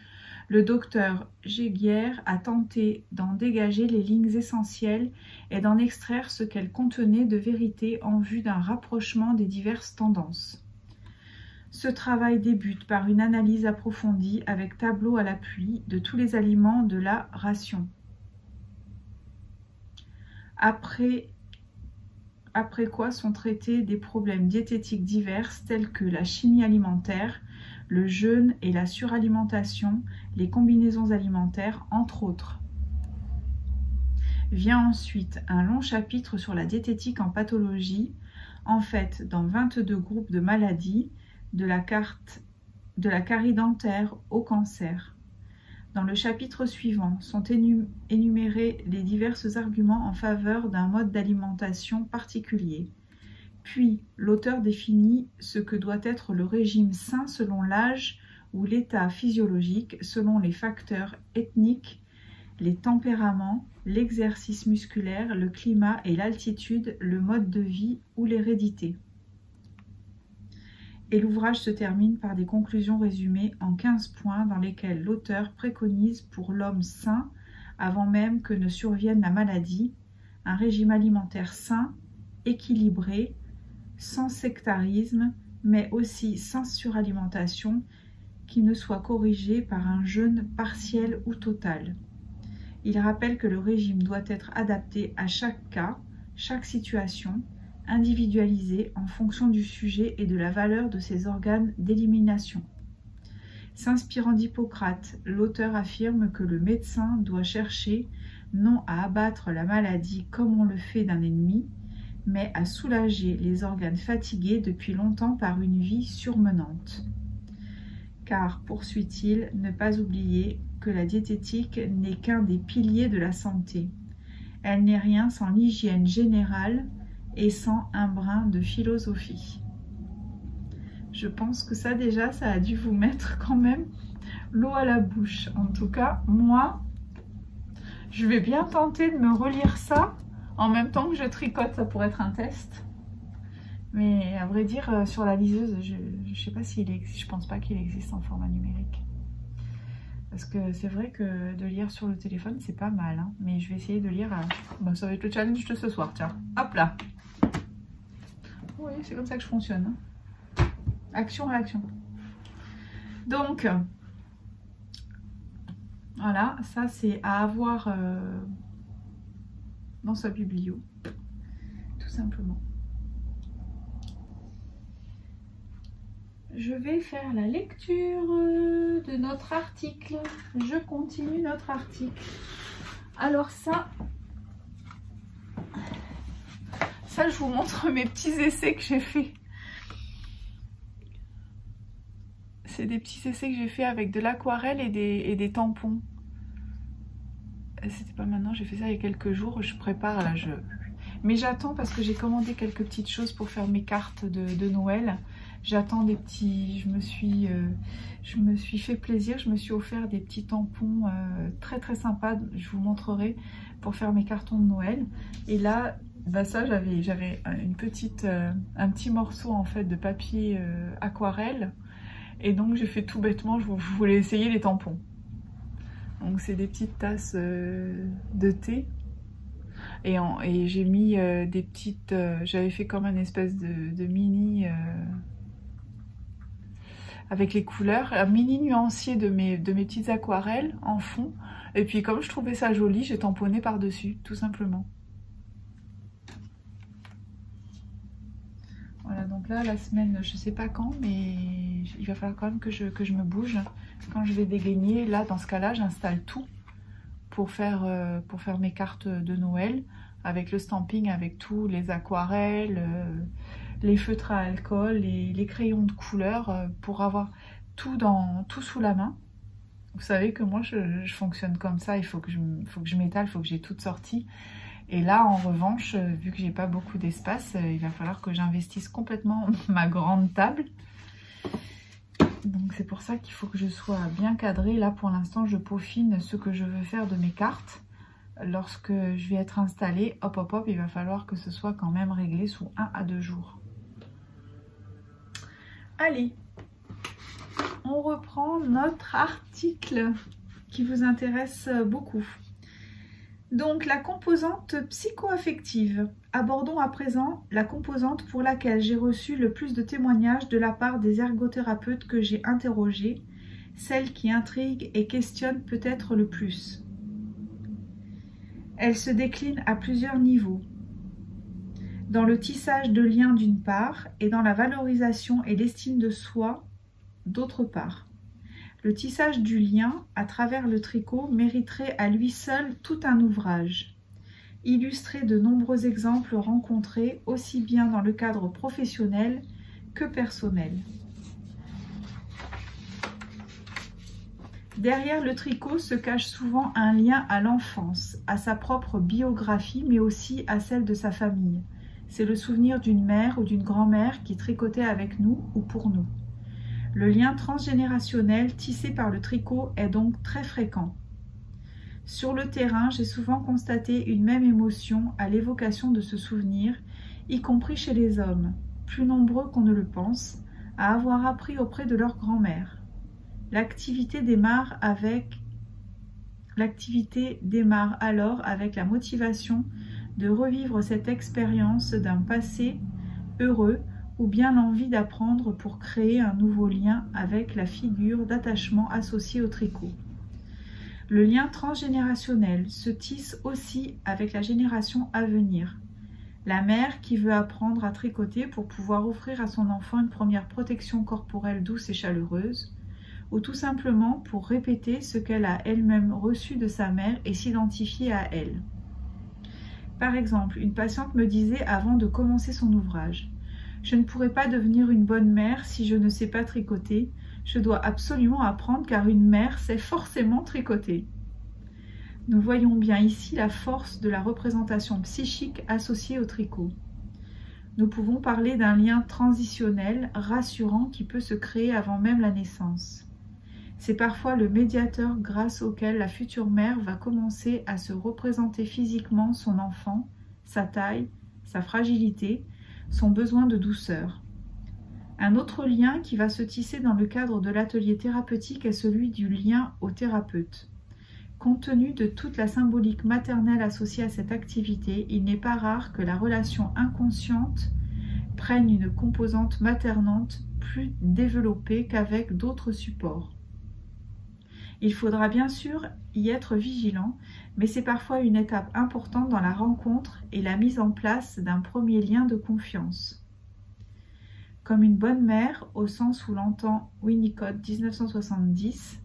le docteur Guière a tenté d'en dégager les lignes essentielles et d'en extraire ce qu'elles contenaient de vérité en vue d'un rapprochement des diverses tendances. Ce travail débute par une analyse approfondie avec tableau à l'appui de tous les aliments de la ration. Après quoi sont traités des problèmes diététiques divers tels que la chimie alimentaire, le jeûne et la suralimentation, les combinaisons alimentaires, entre autres. Vient ensuite un long chapitre sur la diététique en pathologie, en fait dans 22 groupes de maladies, de la carie dentaire au cancer. Dans le chapitre suivant sont énumérés les divers arguments en faveur d'un mode d'alimentation particulier. Puis, l'auteur définit ce que doit être le régime sain selon l'âge ou l'état physiologique, selon les facteurs ethniques, les tempéraments, l'exercice musculaire, le climat et l'altitude, le mode de vie ou l'hérédité. Et l'ouvrage se termine par des conclusions résumées en 15 points dans lesquels l'auteur préconise pour l'homme sain, avant même que ne survienne la maladie, un régime alimentaire sain, équilibré, sans sectarisme, mais aussi sans suralimentation, qui ne soit corrigé par un jeûne partiel ou total. Il rappelle que le régime doit être adapté à chaque cas, chaque situation, individualisé en fonction du sujet et de la valeur de ses organes d'élimination. S'inspirant d'Hippocrate, l'auteur affirme que le médecin doit chercher non à abattre la maladie comme on le fait d'un ennemi, mais à soulager les organes fatigués depuis longtemps par une vie surmenante. Car, poursuit-il, ne pas oublier que la diététique n'est qu'un des piliers de la santé. Elle n'est rien sans l'hygiène générale et sans un brin de philosophie. Je pense que ça déjà, ça a dû vous mettre quand même l'eau à la bouche. En tout cas, moi, je vais bien tenter de me relire ça en même temps que je tricote. Ça pourrait être un test. Mais à vrai dire, sur la liseuse, je ne sais pas s'il existe. Je pense pas qu'il existe en format numérique. Parce que c'est vrai que de lire sur le téléphone, c'est pas mal. Hein. Mais je vais essayer de lire. Bon, ça va être le challenge de ce soir. Tiens, hop là. Oui, c'est comme ça que je fonctionne. Hein. Action-réaction. Donc, voilà, ça c'est à avoir dans sa biblio, tout simplement. Je vais faire la lecture de notre article. Je continue notre article. Alors ça, je vous montre mes petits essais que j'ai fait. C'est des petits essais que j'ai fait avec de l'aquarelle et des tampons. C'était pas maintenant, j'ai fait ça il y a quelques jours. Je prépare là, mais j'attends parce que j'ai commandé quelques petites choses pour faire mes cartes de Noël. J'attends des petits, je me suis fait plaisir, je me suis offert des petits tampons très très sympas, je vous montrerai, pour faire mes cartons de Noël. Et là, bah ça j'avais un petit morceau en fait de papier aquarelle, et donc j'ai fait tout bêtement, je voulais essayer les tampons. Donc c'est des petites tasses de thé. Et j'ai mis des petites... j'avais fait comme un espèce de mini... avec les couleurs, un mini nuancier de mes petites aquarelles en fond. Et puis comme je trouvais ça joli, j'ai tamponné par-dessus, tout simplement. Voilà, donc là, la semaine, je sais pas quand, mais il va falloir quand même que je me bouge. Quand je vais dégainer, là, dans ce cas-là, j'installe tout pour faire mes cartes de Noël, avec le stamping, avec tous les aquarelles, les feutres à alcool, les crayons de couleur, pour avoir tout sous la main. Vous savez que moi je fonctionne comme ça, il faut que je m'étale, il faut que j'ai toute sortie. Et là en revanche, vu que j'ai pas beaucoup d'espace, il va falloir que j'investisse complètement ma grande table. Donc c'est pour ça qu'il faut que je sois bien cadrée. Là pour l'instant je peaufine ce que je veux faire de mes cartes. Lorsque je vais être installée, hop hop hop, il va falloir que ce soit quand même réglé sous 1 à 2 jours. Allez, on reprend notre article qui vous intéresse beaucoup. Donc la composante psycho-affective. Abordons à présent la composante pour laquelle j'ai reçu le plus de témoignages de la part des ergothérapeutes que j'ai interrogés, celle qui intrigue et questionne peut-être le plus. Elle se décline à plusieurs niveaux. Dans le tissage de liens d'une part et dans la valorisation et l'estime de soi d'autre part. Le tissage du lien à travers le tricot mériterait à lui seul tout un ouvrage. Illustrer de nombreux exemples rencontrés aussi bien dans le cadre professionnel que personnel. Derrière le tricot se cache souvent un lien à l'enfance, à sa propre biographie, mais aussi à celle de sa famille. C'est le souvenir d'une mère ou d'une grand-mère qui tricotait avec nous ou pour nous. Le lien transgénérationnel tissé par le tricot est donc très fréquent. Sur le terrain, j'ai souvent constaté une même émotion à l'évocation de ce souvenir, y compris chez les hommes, plus nombreux qu'on ne le pense, à avoir appris auprès de leur grand-mère. L'activité démarre alors avec la motivation de revivre cette expérience d'un passé heureux ou bien l'envie d'apprendre pour créer un nouveau lien avec la figure d'attachement associée au tricot. Le lien transgénérationnel se tisse aussi avec la génération à venir. La mère qui veut apprendre à tricoter pour pouvoir offrir à son enfant une première protection corporelle douce et chaleureuse, ou tout simplement pour répéter ce qu'elle a elle-même reçu de sa mère et s'identifier à elle. Par exemple, une patiente me disait avant de commencer son ouvrage: « Je ne pourrai pas devenir une bonne mère si je ne sais pas tricoter. Je dois absolument apprendre car une mère sait forcément tricoter. » Nous voyons bien ici la force de la représentation psychique associée au tricot. Nous pouvons parler d'un lien transitionnel, rassurant qui peut se créer avant même la naissance. C'est parfois le médiateur grâce auquel la future mère va commencer à se représenter physiquement son enfant, sa taille, sa fragilité, son besoin de douceur. Un autre lien qui va se tisser dans le cadre de l'atelier thérapeutique est celui du lien au thérapeute. Compte tenu de toute la symbolique maternelle associée à cette activité, il n'est pas rare que la relation inconsciente prenne une composante maternante plus développée qu'avec d'autres supports. Il faudra bien sûr y être vigilant, mais c'est parfois une étape importante dans la rencontre et la mise en place d'un premier lien de confiance. Comme une bonne mère, au sens où l'entend Winnicott 1970,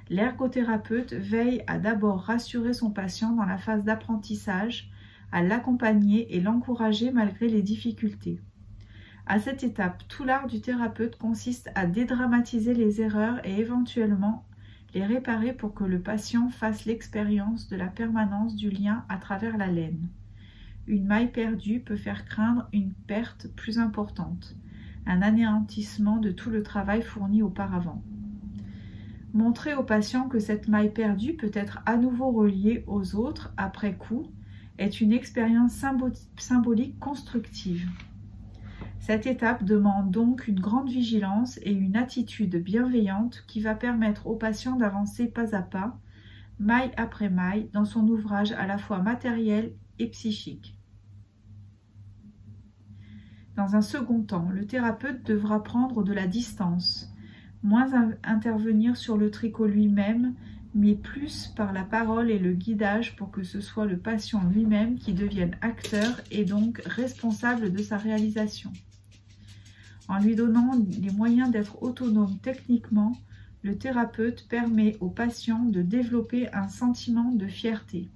l'ergothérapeute veille à d'abord rassurer son patient dans la phase d'apprentissage, à l'accompagner et l'encourager malgré les difficultés. À cette étape, tout l'art du thérapeute consiste à dédramatiser les erreurs et éventuellement les réparer pour que le patient fasse l'expérience de la permanence du lien à travers la laine. Une maille perdue peut faire craindre une perte plus importante, un anéantissement de tout le travail fourni auparavant. Montrer au patient que cette maille perdue peut être à nouveau reliée aux autres après coup est une expérience symbolique constructive. Cette étape demande donc une grande vigilance et une attitude bienveillante qui va permettre au patient d'avancer pas à pas, maille après maille, dans son ouvrage à la fois matériel et psychique. Dans un second temps, le thérapeute devra prendre de la distance, moins intervenir sur le tricot lui-même, mais plus par la parole et le guidage pour que ce soit le patient lui-même qui devienne acteur et donc responsable de sa réalisation. En lui donnant les moyens d'être autonome techniquement, le thérapeute permet au patient de développer un sentiment de fierté.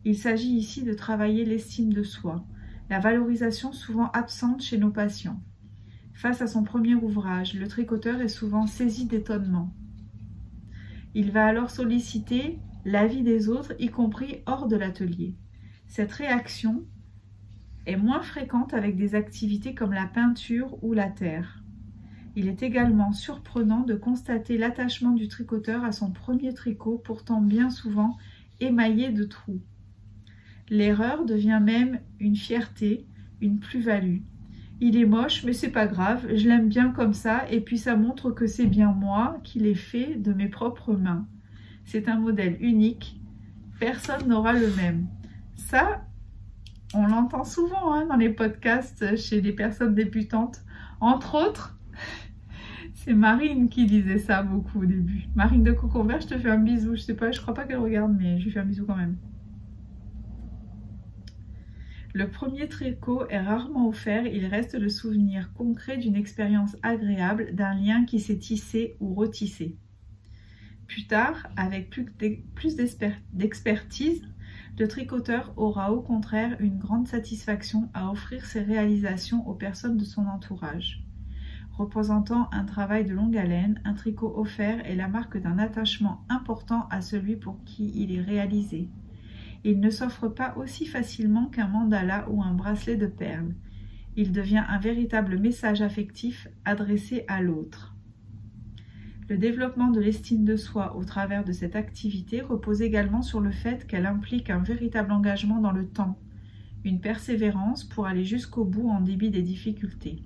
Il s'agit ici de travailler l'estime de soi, la valorisation souvent absente chez nos patients. Face à son premier ouvrage, le tricoteur est souvent saisi d'étonnement. Il va alors solliciter l'avis des autres, y compris hors de l'atelier. Cette réaction est moins fréquente avec des activités comme la peinture ou la terre. Il est également surprenant de constater l'attachement du tricoteur à son premier tricot, pourtant bien souvent émaillé de trous. L'erreur devient même une fierté, une plus-value. Il est moche, mais c'est pas grave, je l'aime bien comme ça, et puis ça montre que c'est bien moi qui l'ai fait de mes propres mains. C'est un modèle unique, personne n'aura le même. Ça, on l'entend souvent dans les podcasts chez les personnes débutantes. Entre autres, c'est Marine qui disait ça beaucoup au début. Marine de Cocon Vert, je te fais un bisou. Je sais pas, je crois pas qu'elle regarde, mais je lui fais un bisou quand même. Le premier tricot est rarement offert, il reste le souvenir concret d'une expérience agréable, d'un lien qui s'est tissé ou retissé. Plus tard, avec plus d'expertise, le tricoteur aura au contraire une grande satisfaction à offrir ses réalisations aux personnes de son entourage. Représentant un travail de longue haleine, un tricot offert est la marque d'un attachement important à celui pour qui il est réalisé. Il ne s'offre pas aussi facilement qu'un mandala ou un bracelet de perles. Il devient un véritable message affectif adressé à l'autre. Le développement de l'estime de soi au travers de cette activité repose également sur le fait qu'elle implique un véritable engagement dans le temps, une persévérance pour aller jusqu'au bout en dépit des difficultés.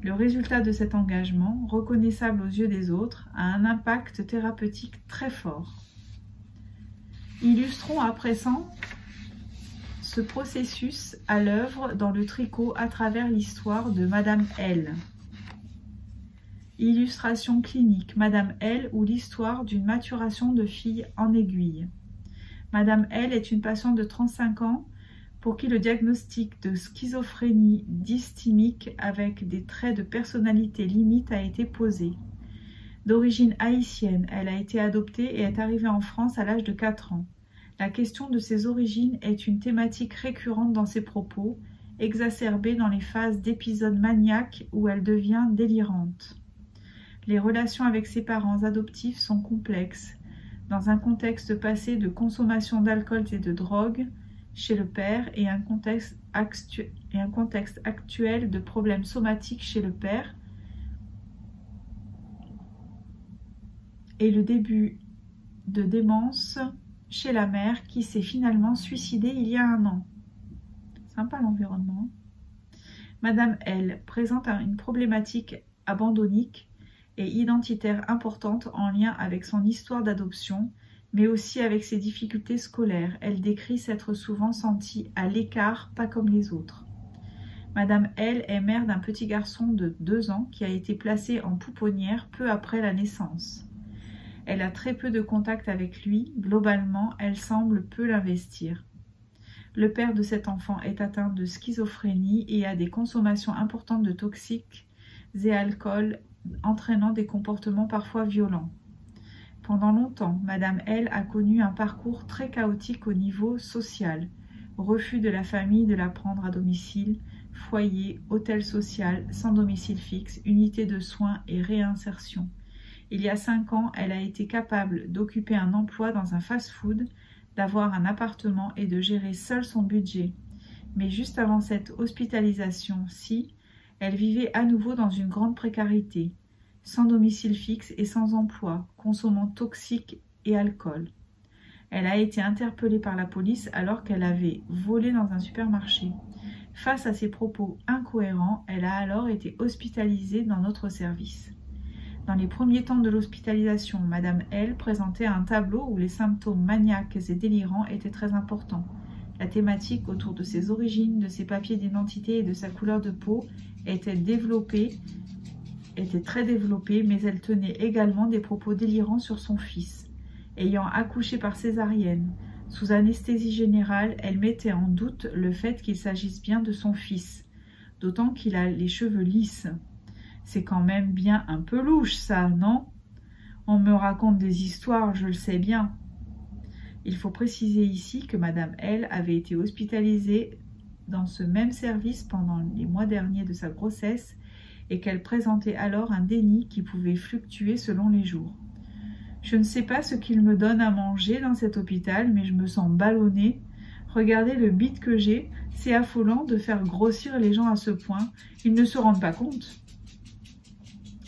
Le résultat de cet engagement, reconnaissable aux yeux des autres, a un impact thérapeutique très fort. Illustrons à présent ce processus à l'œuvre dans le tricot à travers l'histoire de Madame L. Illustration clinique, Madame L ou l'histoire d'une maturation de fille en aiguille. Madame L est une patiente de 35 ans pour qui le diagnostic de schizophrénie dysthymique avec des traits de personnalité limite a été posé. D'origine haïtienne, elle a été adoptée et est arrivée en France à l'âge de 4 ans. La question de ses origines est une thématique récurrente dans ses propos, exacerbée dans les phases d'épisodes maniaques où elle devient délirante. Les relations avec ses parents adoptifs sont complexes. Dans un contexte passé de consommation d'alcool et de drogue chez le père et un contexte actuel de problèmes somatiques chez le père, et le début de démence chez la mère qui s'est finalement suicidée il y a 1 an. Sympa l'environnement. Madame L présente une problématique abandonnique et identitaire importante en lien avec son histoire d'adoption, mais aussi avec ses difficultés scolaires. Elle décrit s'être souvent sentie à l'écart, pas comme les autres. Madame L est mère d'un petit garçon de 2 ans qui a été placé en pouponnière peu après la naissance. Elle a très peu de contact avec lui, globalement, elle semble peu l'investir. Le père de cet enfant est atteint de schizophrénie et a des consommations importantes de toxiques et alcool, entraînant des comportements parfois violents. Pendant longtemps, Madame L a connu un parcours très chaotique au niveau social. Refus de la famille de la prendre à domicile, foyer, hôtel social, sans domicile fixe, unité de soins et réinsertion. Il y a 5 ans, elle a été capable d'occuper un emploi dans un fast-food, d'avoir un appartement et de gérer seule son budget. Mais juste avant cette hospitalisation-ci, elle vivait à nouveau dans une grande précarité, sans domicile fixe et sans emploi, consommant toxiques et alcool. Elle a été interpellée par la police alors qu'elle avait volé dans un supermarché. Face à ces propos incohérents, elle a alors été hospitalisée dans notre service. Dans les premiers temps de l'hospitalisation, Madame L présentait un tableau où les symptômes maniaques et délirants étaient très importants. La thématique autour de ses origines, de ses papiers d'identité et de sa couleur de peau était très développée, mais elle tenait également des propos délirants sur son fils. Ayant accouché par césarienne, sous anesthésie générale, elle mettait en doute le fait qu'il s'agisse bien de son fils, d'autant qu'il a les cheveux lisses. C'est quand même bien un peu louche, ça, non? On me raconte des histoires, je le sais bien. Il faut préciser ici que Madame L avait été hospitalisée dans ce même service pendant les mois derniers de sa grossesse et qu'elle présentait alors un déni qui pouvait fluctuer selon les jours. Je ne sais pas ce qu'il me donne à manger dans cet hôpital, mais je me sens ballonnée. Regardez le bide que j'ai, c'est affolant de faire grossir les gens à ce point. Ils ne se rendent pas compte.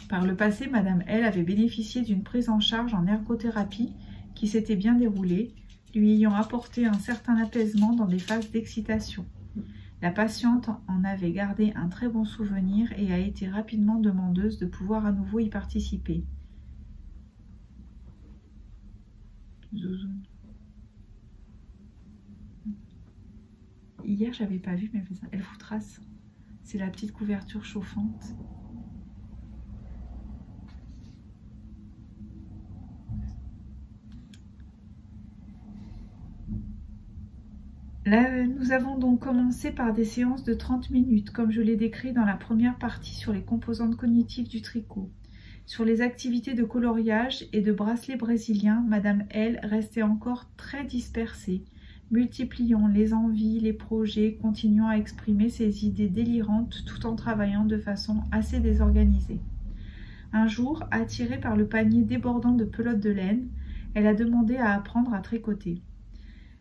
Par le passé, Madame L avait bénéficié d'une prise en charge en ergothérapie qui s'était bien déroulée, lui ayant apporté un certain apaisement dans des phases d'excitation. La patiente en avait gardé un très bon souvenir et a été rapidement demandeuse de pouvoir à nouveau y participer. Zouzoune. Hier, j'avais pas vu, mais elle vous trace. C'est la petite couverture chauffante. Là, nous avons donc commencé par des séances de 30 minutes, comme je l'ai décrit dans la première partie sur les composantes cognitives du tricot. Sur les activités de coloriage et de bracelet brésilien, Madame L restait encore très dispersée, multipliant les envies, les projets, continuant à exprimer ses idées délirantes tout en travaillant de façon assez désorganisée. Un jour, attirée par le panier débordant de pelotes de laine, elle a demandé à apprendre à tricoter.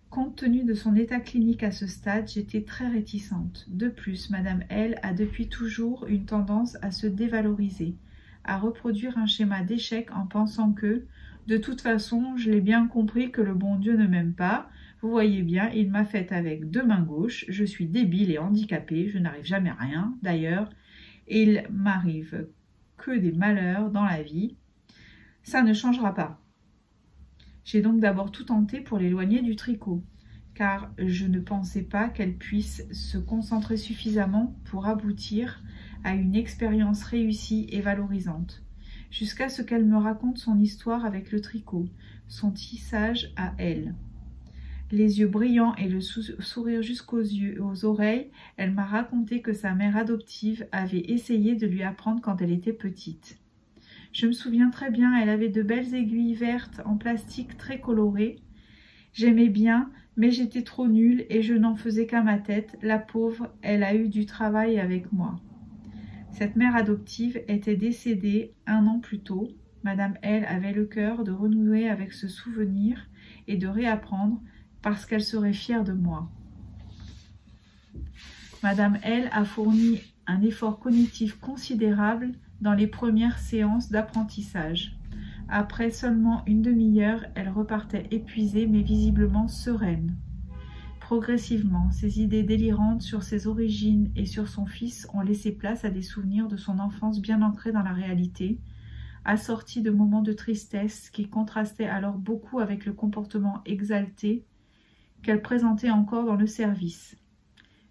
Compte tenu de son état clinique à ce stade, j'étais très réticente. De plus, Madame L a depuis toujours une tendance à se dévaloriser, à reproduire un schéma d'échec en pensant que, de toute façon, je l'ai bien compris que le bon Dieu ne m'aime pas. Vous voyez bien, il m'a faite avec 2 mains gauches, je suis débile et handicapée, je n'arrive jamais à rien. D'ailleurs, il m'arrive que des malheurs dans la vie. Ça ne changera pas. J'ai donc d'abord tout tenté pour l'éloigner du tricot, car je ne pensais pas qu'elle puisse se concentrer suffisamment pour aboutir à une expérience réussie et valorisante, jusqu'à ce qu'elle me raconte son histoire avec le tricot, son tissage à elle. Les yeux brillants et le sourire jusqu'aux yeux et aux oreilles, elle m'a raconté que sa mère adoptive avait essayé de lui apprendre quand elle était petite. Je me souviens très bien, elle avait de belles aiguilles vertes en plastique très colorées. J'aimais bien, mais j'étais trop nulle et je n'en faisais qu'à ma tête. La pauvre, elle a eu du travail avec moi. Cette mère adoptive était décédée 1 an plus tôt. Madame L avait le cœur de renouer avec ce souvenir et de réapprendre parce qu'elle serait fière de moi. Madame L a fourni un effort cognitif considérable dans les premières séances d'apprentissage. Après seulement une demi-heure, elle repartait épuisée mais visiblement sereine. Progressivement, ses idées délirantes sur ses origines et sur son fils ont laissé place à des souvenirs de son enfance bien ancrés dans la réalité, assortis de moments de tristesse qui contrastaient alors beaucoup avec le comportement exalté qu'elle présentait encore dans le service.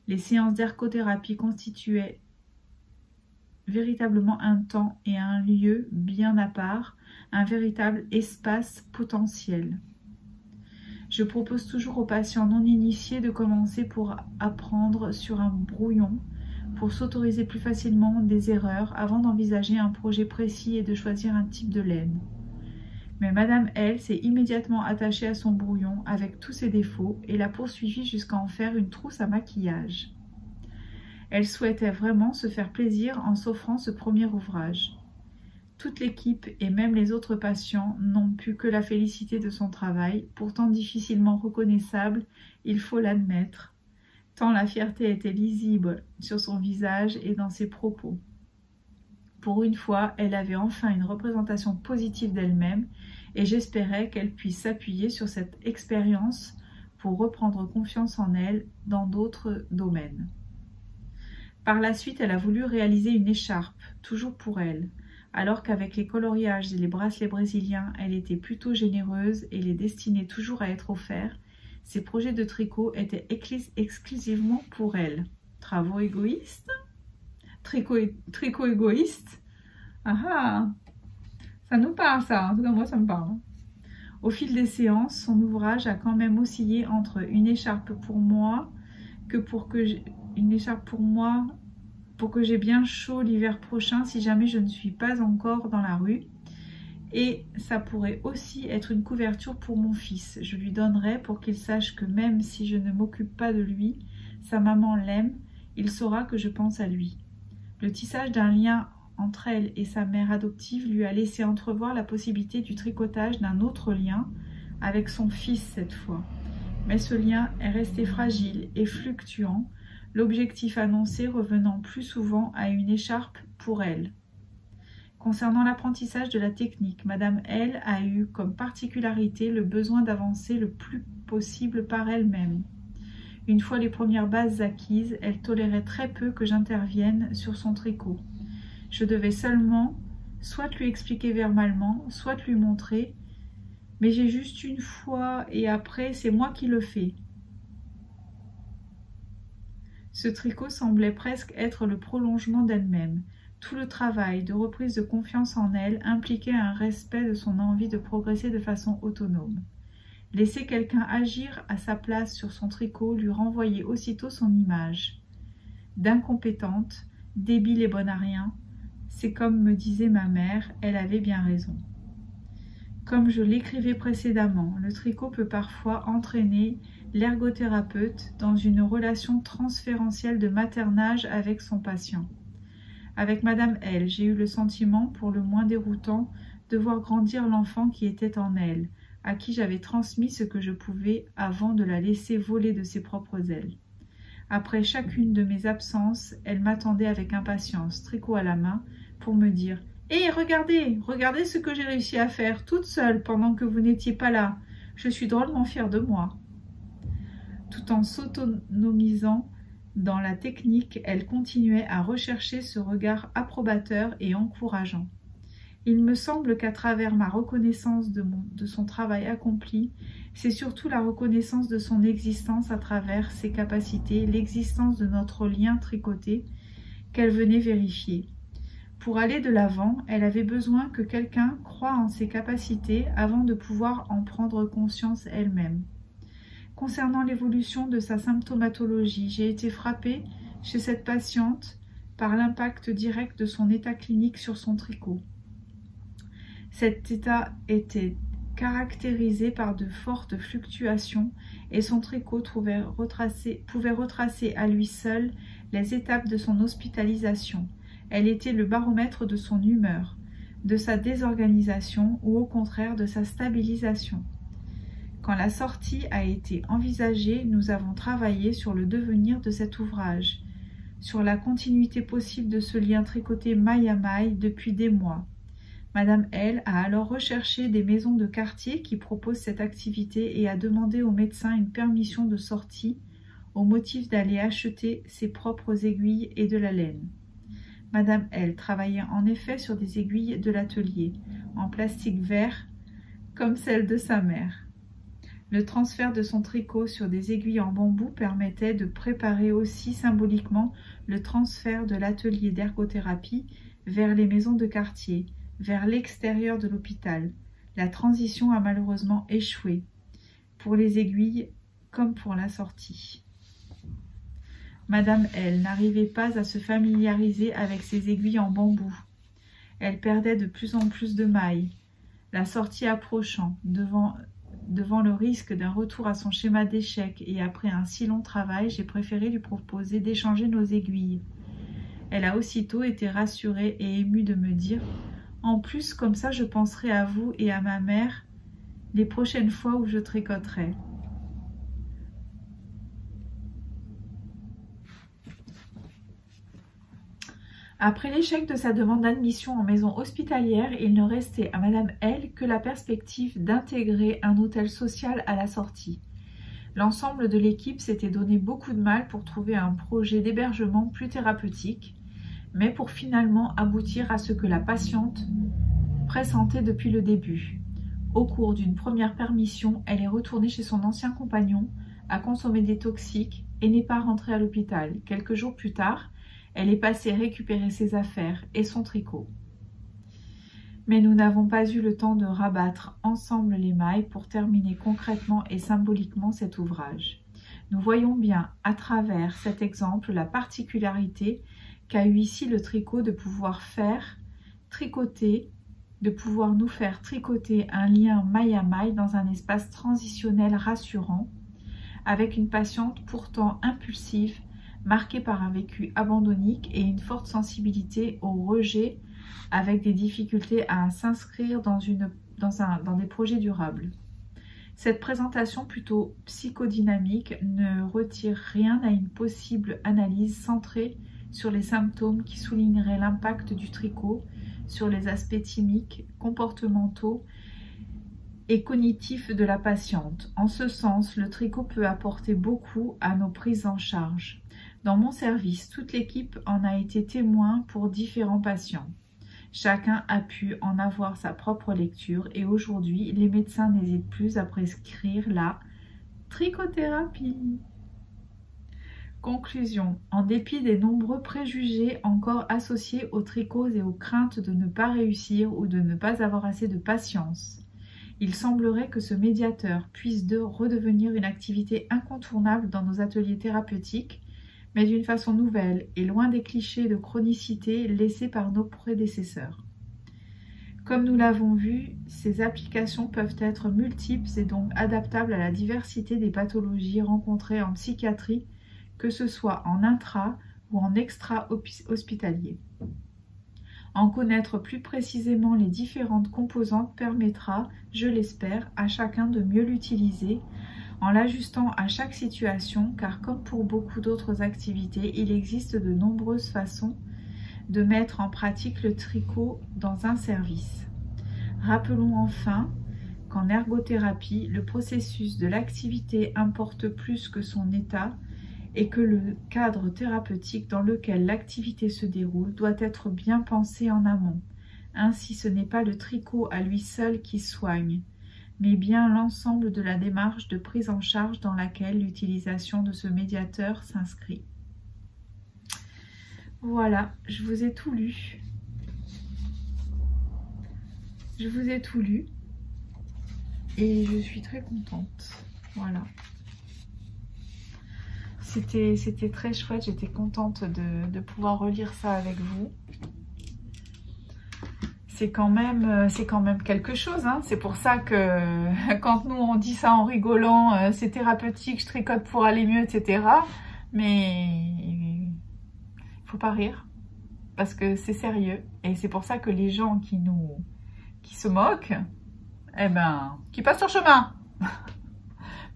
Les séances d'ergothérapie constituaient véritablement un temps et un lieu bien à part, un véritable espace potentiel. Je propose toujours aux patients non initiés de commencer pour apprendre sur un brouillon, pour s'autoriser plus facilement des erreurs avant d'envisager un projet précis et de choisir un type de laine. Mais Madame L s'est immédiatement attachée à son brouillon avec tous ses défauts et l'a poursuivi jusqu'à en faire une trousse à maquillage. Elle souhaitait vraiment se faire plaisir en s'offrant ce premier ouvrage. Toute l'équipe et même les autres patients n'ont pu que la féliciter de son travail, pourtant difficilement reconnaissable, il faut l'admettre, tant la fierté était lisible sur son visage et dans ses propos. Pour une fois, elle avait enfin une représentation positive d'elle-même et j'espérais qu'elle puisse s'appuyer sur cette expérience pour reprendre confiance en elle dans d'autres domaines. Par la suite, elle a voulu réaliser une écharpe, toujours pour elle, alors qu'avec les coloriages et les bracelets brésiliens, elle était plutôt généreuse et les destinait toujours à être offerts. Ses projets de tricot étaient exclusivement pour elle. Travaux égoïstes? Tricot égoïste? Ah, ça nous parle ça, en tout cas moi ça me parle. Au fil des séances, son ouvrage a quand même oscillé entre une écharpe pour moi, une écharpe pour moi, pour que j'ai bien chaud l'hiver prochain si jamais je ne suis pas encore dans la rue. Et ça pourrait aussi être une couverture pour mon fils. Je lui donnerai pour qu'il sache que même si je ne m'occupe pas de lui, sa maman l'aime, il saura que je pense à lui. Le tissage d'un lien entre elle et sa mère adoptive lui a laissé entrevoir la possibilité du tricotage d'un autre lien, avec son fils cette fois. Mais ce lien est resté fragile et fluctuant, l'objectif annoncé revenant plus souvent à une écharpe pour elle. Concernant l'apprentissage de la technique, Madame L a eu comme particularité le besoin d'avancer le plus possible par elle-même. Une fois les premières bases acquises, elle tolérait très peu que j'intervienne sur son tricot. Je devais seulement soit lui expliquer verbalement, soit lui montrer, mais j'ai juste une fois et après c'est moi qui le fais. Ce tricot semblait presque être le prolongement d'elle-même. Tout le travail de reprise de confiance en elle impliquait un respect de son envie de progresser de façon autonome. Laisser quelqu'un agir à sa place sur son tricot lui renvoyait aussitôt son image. D'incompétente, débile et bonne à rien, c'est comme me disait ma mère, elle avait bien raison. Comme je l'écrivais précédemment, le tricot peut parfois entraîner l'ergothérapeute dans une relation transférentielle de maternage avec son patient. Avec Madame L, j'ai eu le sentiment, pour le moins déroutant, de voir grandir l'enfant qui était en elle, à qui j'avais transmis ce que je pouvais avant de la laisser voler de ses propres ailes. Après chacune de mes absences, elle m'attendait avec impatience, tricot à la main, pour me dire « Hé, regardez ce que j'ai réussi à faire, toute seule, pendant que vous n'étiez pas là. Je suis drôlement fière de moi. » Tout en s'autonomisant dans la technique, elle continuait à rechercher ce regard approbateur et encourageant. Il me semble qu'à travers ma reconnaissance de son travail accompli, c'est surtout la reconnaissance de son existence à travers ses capacités, l'existence de notre lien tricoté qu'elle venait vérifier. Pour aller de l'avant, elle avait besoin que quelqu'un croie en ses capacités avant de pouvoir en prendre conscience elle-même. Concernant l'évolution de sa symptomatologie, j'ai été frappée chez cette patiente par l'impact direct de son état clinique sur son tricot. Cet état était caractérisé par de fortes fluctuations et son tricot pouvait retracer à lui seul les étapes de son hospitalisation. Elle était le baromètre de son humeur, de sa désorganisation ou au contraire de sa stabilisation. Quand la sortie a été envisagée, nous avons travaillé sur le devenir de cet ouvrage, sur la continuité possible de ce lien tricoté maille à maille depuis des mois. Madame L a alors recherché des maisons de quartier qui proposent cette activité et a demandé au médecin une permission de sortie au motif d'aller acheter ses propres aiguilles et de la laine. Madame L travaillait en effet sur des aiguilles de l'atelier, en plastique vert, comme celle de sa mère. Le transfert de son tricot sur des aiguilles en bambou permettait de préparer aussi symboliquement le transfert de l'atelier d'ergothérapie vers les maisons de quartier, vers l'extérieur de l'hôpital. La transition a malheureusement échoué, pour les aiguilles comme pour la sortie. Madame L n'arrivait pas à se familiariser avec ses aiguilles en bambou. Elle perdait de plus en plus de mailles. La sortie approchant, devant le risque d'un retour à son schéma d'échec et après un si long travail, j'ai préféré lui proposer d'échanger nos aiguilles. Elle a aussitôt été rassurée et émue de me dire « En plus, comme ça, je penserai à vous et à ma mère les prochaines fois où je tricoterai. » Après l'échec de sa demande d'admission en maison hospitalière, il ne restait à Madame L que la perspective d'intégrer un hôtel social à la sortie. L'ensemble de l'équipe s'était donné beaucoup de mal pour trouver un projet d'hébergement plus thérapeutique, mais pour finalement aboutir à ce que la patiente pressentait depuis le début. Au cours d'une première permission, elle est retournée chez son ancien compagnon, a consommé des toxiques et n'est pas rentrée à l'hôpital. Quelques jours plus tard, elle est passée récupérer ses affaires et son tricot. Mais nous n'avons pas eu le temps de rabattre ensemble les mailles pour terminer concrètement et symboliquement cet ouvrage. Nous voyons bien à travers cet exemple la particularité qu'a eu ici le tricot de pouvoir nous faire tricoter un lien maille à maille dans un espace transitionnel rassurant, avec une patiente pourtant impulsive, marquée par un vécu abandonnique et une forte sensibilité au rejet avec des difficultés à s'inscrire dans des projets durables. Cette présentation plutôt psychodynamique ne retire rien à une possible analyse centrée sur les symptômes qui souligneraient l'impact du tricot sur les aspects thymiques, comportementaux et cognitifs de la patiente. En ce sens, le tricot peut apporter beaucoup à nos prises en charge. Dans mon service, toute l'équipe en a été témoin pour différents patients. Chacun a pu en avoir sa propre lecture et aujourd'hui, les médecins n'hésitent plus à prescrire la trichothérapie. Conclusion. En dépit des nombreux préjugés encore associés au tricot et aux craintes de ne pas réussir ou de ne pas avoir assez de patience, il semblerait que ce médiateur puisse redevenir une activité incontournable dans nos ateliers thérapeutiques, mais d'une façon nouvelle et loin des clichés de chronicité laissés par nos prédécesseurs. Comme nous l'avons vu, ces applications peuvent être multiples et donc adaptables à la diversité des pathologies rencontrées en psychiatrie, que ce soit en intra ou en extra-hospitalier. En connaître plus précisément les différentes composantes permettra, je l'espère, à chacun de mieux l'utiliser en l'ajustant à chaque situation, car comme pour beaucoup d'autres activités, il existe de nombreuses façons de mettre en pratique le tricot dans un service. Rappelons enfin qu'en ergothérapie, le processus de l'activité importe plus que son état et que le cadre thérapeutique dans lequel l'activité se déroule doit être bien pensé en amont. Ainsi, ce n'est pas le tricot à lui seul qui soigne, mais bien l'ensemble de la démarche de prise en charge dans laquelle l'utilisation de ce médiateur s'inscrit. Voilà, je vous ai tout lu. Je vous ai tout lu et je suis très contente. Voilà. C'était très chouette, j'étais contente de pouvoir relire ça avec vous. C'est quand même quelque chose, hein. C'est pour ça que quand nous on dit ça en rigolant, c'est thérapeutique, je tricote pour aller mieux, etc. Mais il faut pas rire, parce que c'est sérieux. Et c'est pour ça que les gens qui se moquent, eh ben, qui passent leur chemin.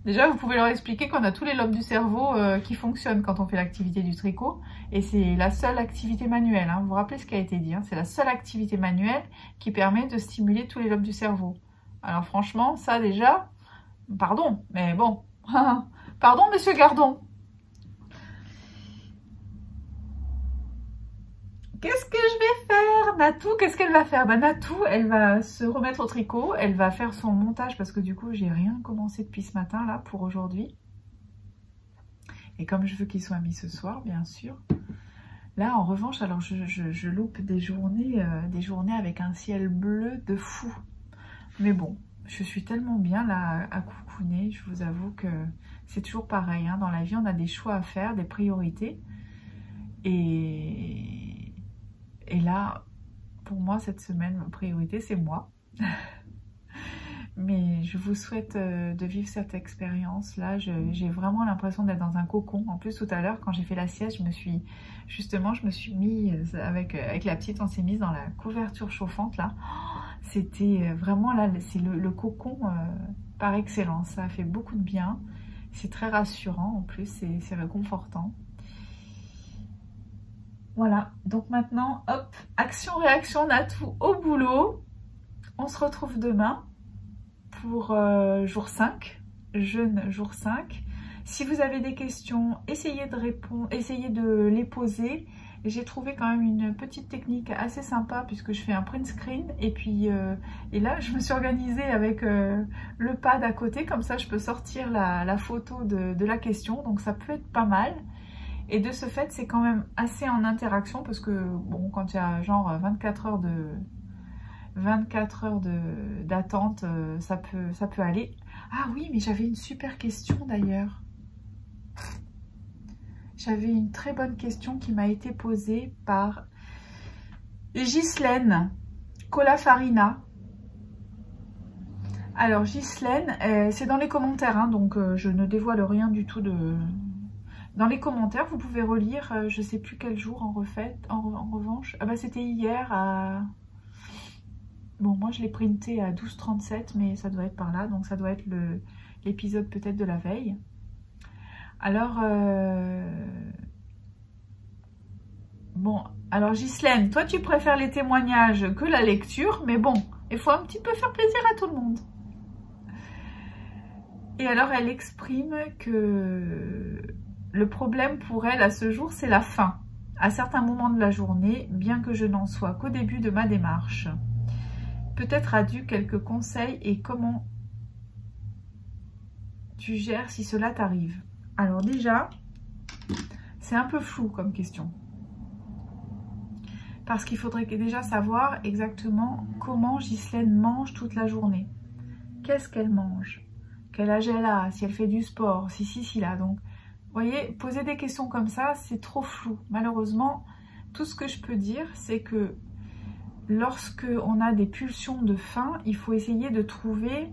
Déjà, vous pouvez leur expliquer qu'on a tous les lobes du cerveau qui fonctionnent quand on fait l'activité du tricot. Et c'est la seule activité manuelle. Hein. Vous vous rappelez ce qui a été dit, hein, c'est la seule activité manuelle qui permet de stimuler tous les lobes du cerveau. Alors franchement, ça déjà, pardon, mais bon. Pardon, monsieur Gardon. Qu'est-ce que je vais faire? Natou, qu'est-ce qu'elle va faire? Natou, elle va se remettre au tricot, elle va faire son montage parce que du coup, j'ai rien commencé depuis ce matin là pour aujourd'hui. Et comme je veux qu'il soit mis ce soir, bien sûr. Là, en revanche, alors je loupe des journées avec un ciel bleu de fou. Mais bon, je suis tellement bien là à coucouner, je vous avoue que c'est toujours pareil. Hein, dans la vie, on a des choix à faire, des priorités. Et là, pour moi, cette semaine, ma priorité, c'est moi. Mais je vous souhaite de vivre cette expérience-là. J'ai vraiment l'impression d'être dans un cocon. En plus, tout à l'heure, quand j'ai fait la sieste, je me suis mise, avec la petite, on s'est mise dans la couverture chauffante, là. C'était vraiment, là, c'est le cocon par excellence. Ça a fait beaucoup de bien. C'est très rassurant, en plus, c'est réconfortant. Voilà, donc maintenant, hop, action-réaction, Natou au boulot. On se retrouve demain pour jour 5, jeûne jour 5. Si vous avez des questions, essayez de répondre, essayez de les poser. J'ai trouvé quand même une petite technique assez sympa puisque je fais un print screen et puis et là je me suis organisée avec le pad à côté, comme ça je peux sortir la photo de la question, donc ça peut être pas mal. Et de ce fait, c'est quand même assez en interaction parce que, bon, quand il y a genre 24 heures d'attente, ça peut aller. Ah oui, mais j'avais une super question d'ailleurs. J'avais une très bonne question qui m'a été posée par Ghislaine Colafarina. Alors, Ghislaine, c'est dans les commentaires, hein, donc je ne dévoile rien du tout de... Dans les commentaires, vous pouvez relire, je ne sais plus quel jour en revanche. Ah bah c'était hier à Bon, moi je l'ai printé à 12,37, mais ça doit être par là, donc ça doit être l'épisode peut-être de la veille. Alors, bon, alors Ghislaine, toi tu préfères les témoignages que la lecture, mais bon, il faut un petit peu faire plaisir à tout le monde. Et alors elle exprime que le problème pour elle à ce jour, c'est la faim. À certains moments de la journée, bien que je n'en sois qu'au début de ma démarche. Peut-être as-tu quelques conseils et comment tu gères si cela t'arrive? Alors déjà, c'est un peu flou comme question. Parce qu'il faudrait déjà savoir exactement comment Ghislaine mange toute la journée. Qu'est-ce qu'elle mange? Quel âge elle a? Si elle fait du sport? Si là. Donc, vous voyez, poser des questions comme ça, c'est trop flou. Malheureusement, tout ce que je peux dire, c'est que lorsque on a des pulsions de faim, il faut essayer de trouver,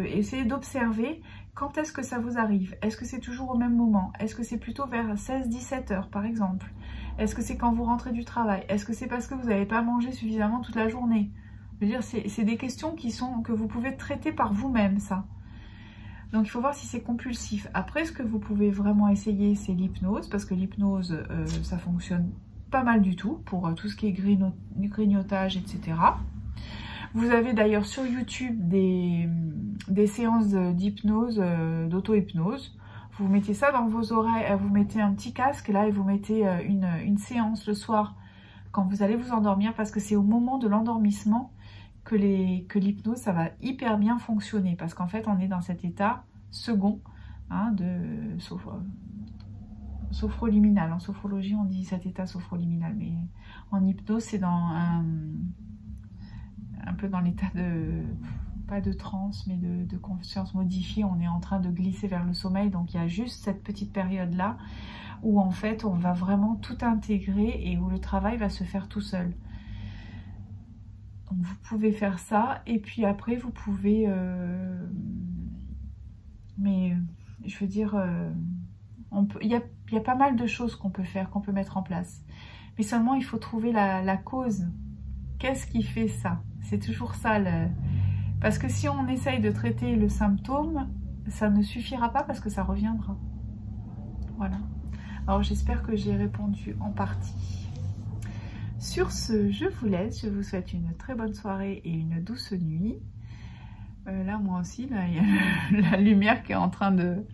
essayer d'observer quand est-ce que ça vous arrive. Est-ce que c'est toujours au même moment? Est-ce que c'est plutôt vers 16-17 heures par exemple? Est-ce que c'est quand vous rentrez du travail? Est-ce que c'est parce que vous n'avez pas mangé suffisamment toute la journée? Je veux dire, c'est des questions que vous pouvez traiter par vous-même, ça. Donc il faut voir si c'est compulsif. Après, ce que vous pouvez vraiment essayer, c'est l'hypnose, parce que l'hypnose, ça fonctionne pas mal du tout pour tout ce qui est grignotage, etc. Vous avez d'ailleurs sur YouTube des séances d'hypnose, d'auto-hypnose. Vous mettez ça dans vos oreilles, vous mettez un petit casque là et vous mettez une séance le soir quand vous allez vous endormir, parce que c'est au moment de l'endormissement que l'hypnose, ça va hyper bien fonctionner, parce qu'en fait on est dans cet état second hein, de sophroliminal. En sophrologie on dit cet état sophroliminal, mais en hypnose c'est dans un peu dans l'état de, pas de transe, mais de conscience modifiée. On est en train de glisser vers le sommeil, donc il y a juste cette petite période là où en fait on va vraiment tout intégrer et où le travail va se faire tout seul. Donc vous pouvez faire ça, et puis après vous pouvez mais je veux dire il y a pas mal de choses qu'on peut faire, qu'on peut mettre en place, mais seulement il faut trouver la cause. Qu'est-ce qui fait ça? C'est toujours ça parce que si on essaye de traiter le symptôme, ça ne suffira pas, parce que ça reviendra. Voilà. Alors j'espère que j'ai répondu en partie. Sur ce, je vous laisse. Je vous souhaite une très bonne soirée et une douce nuit. Là, moi aussi, là, il y a la lumière qui est en train de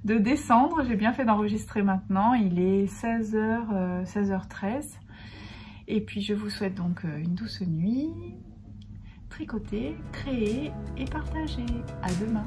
descendre. J'ai bien fait d'enregistrer maintenant. Il est 16h, 16h13. Et puis, je vous souhaite donc une douce nuit. Tricotez, créez et partagez. À demain.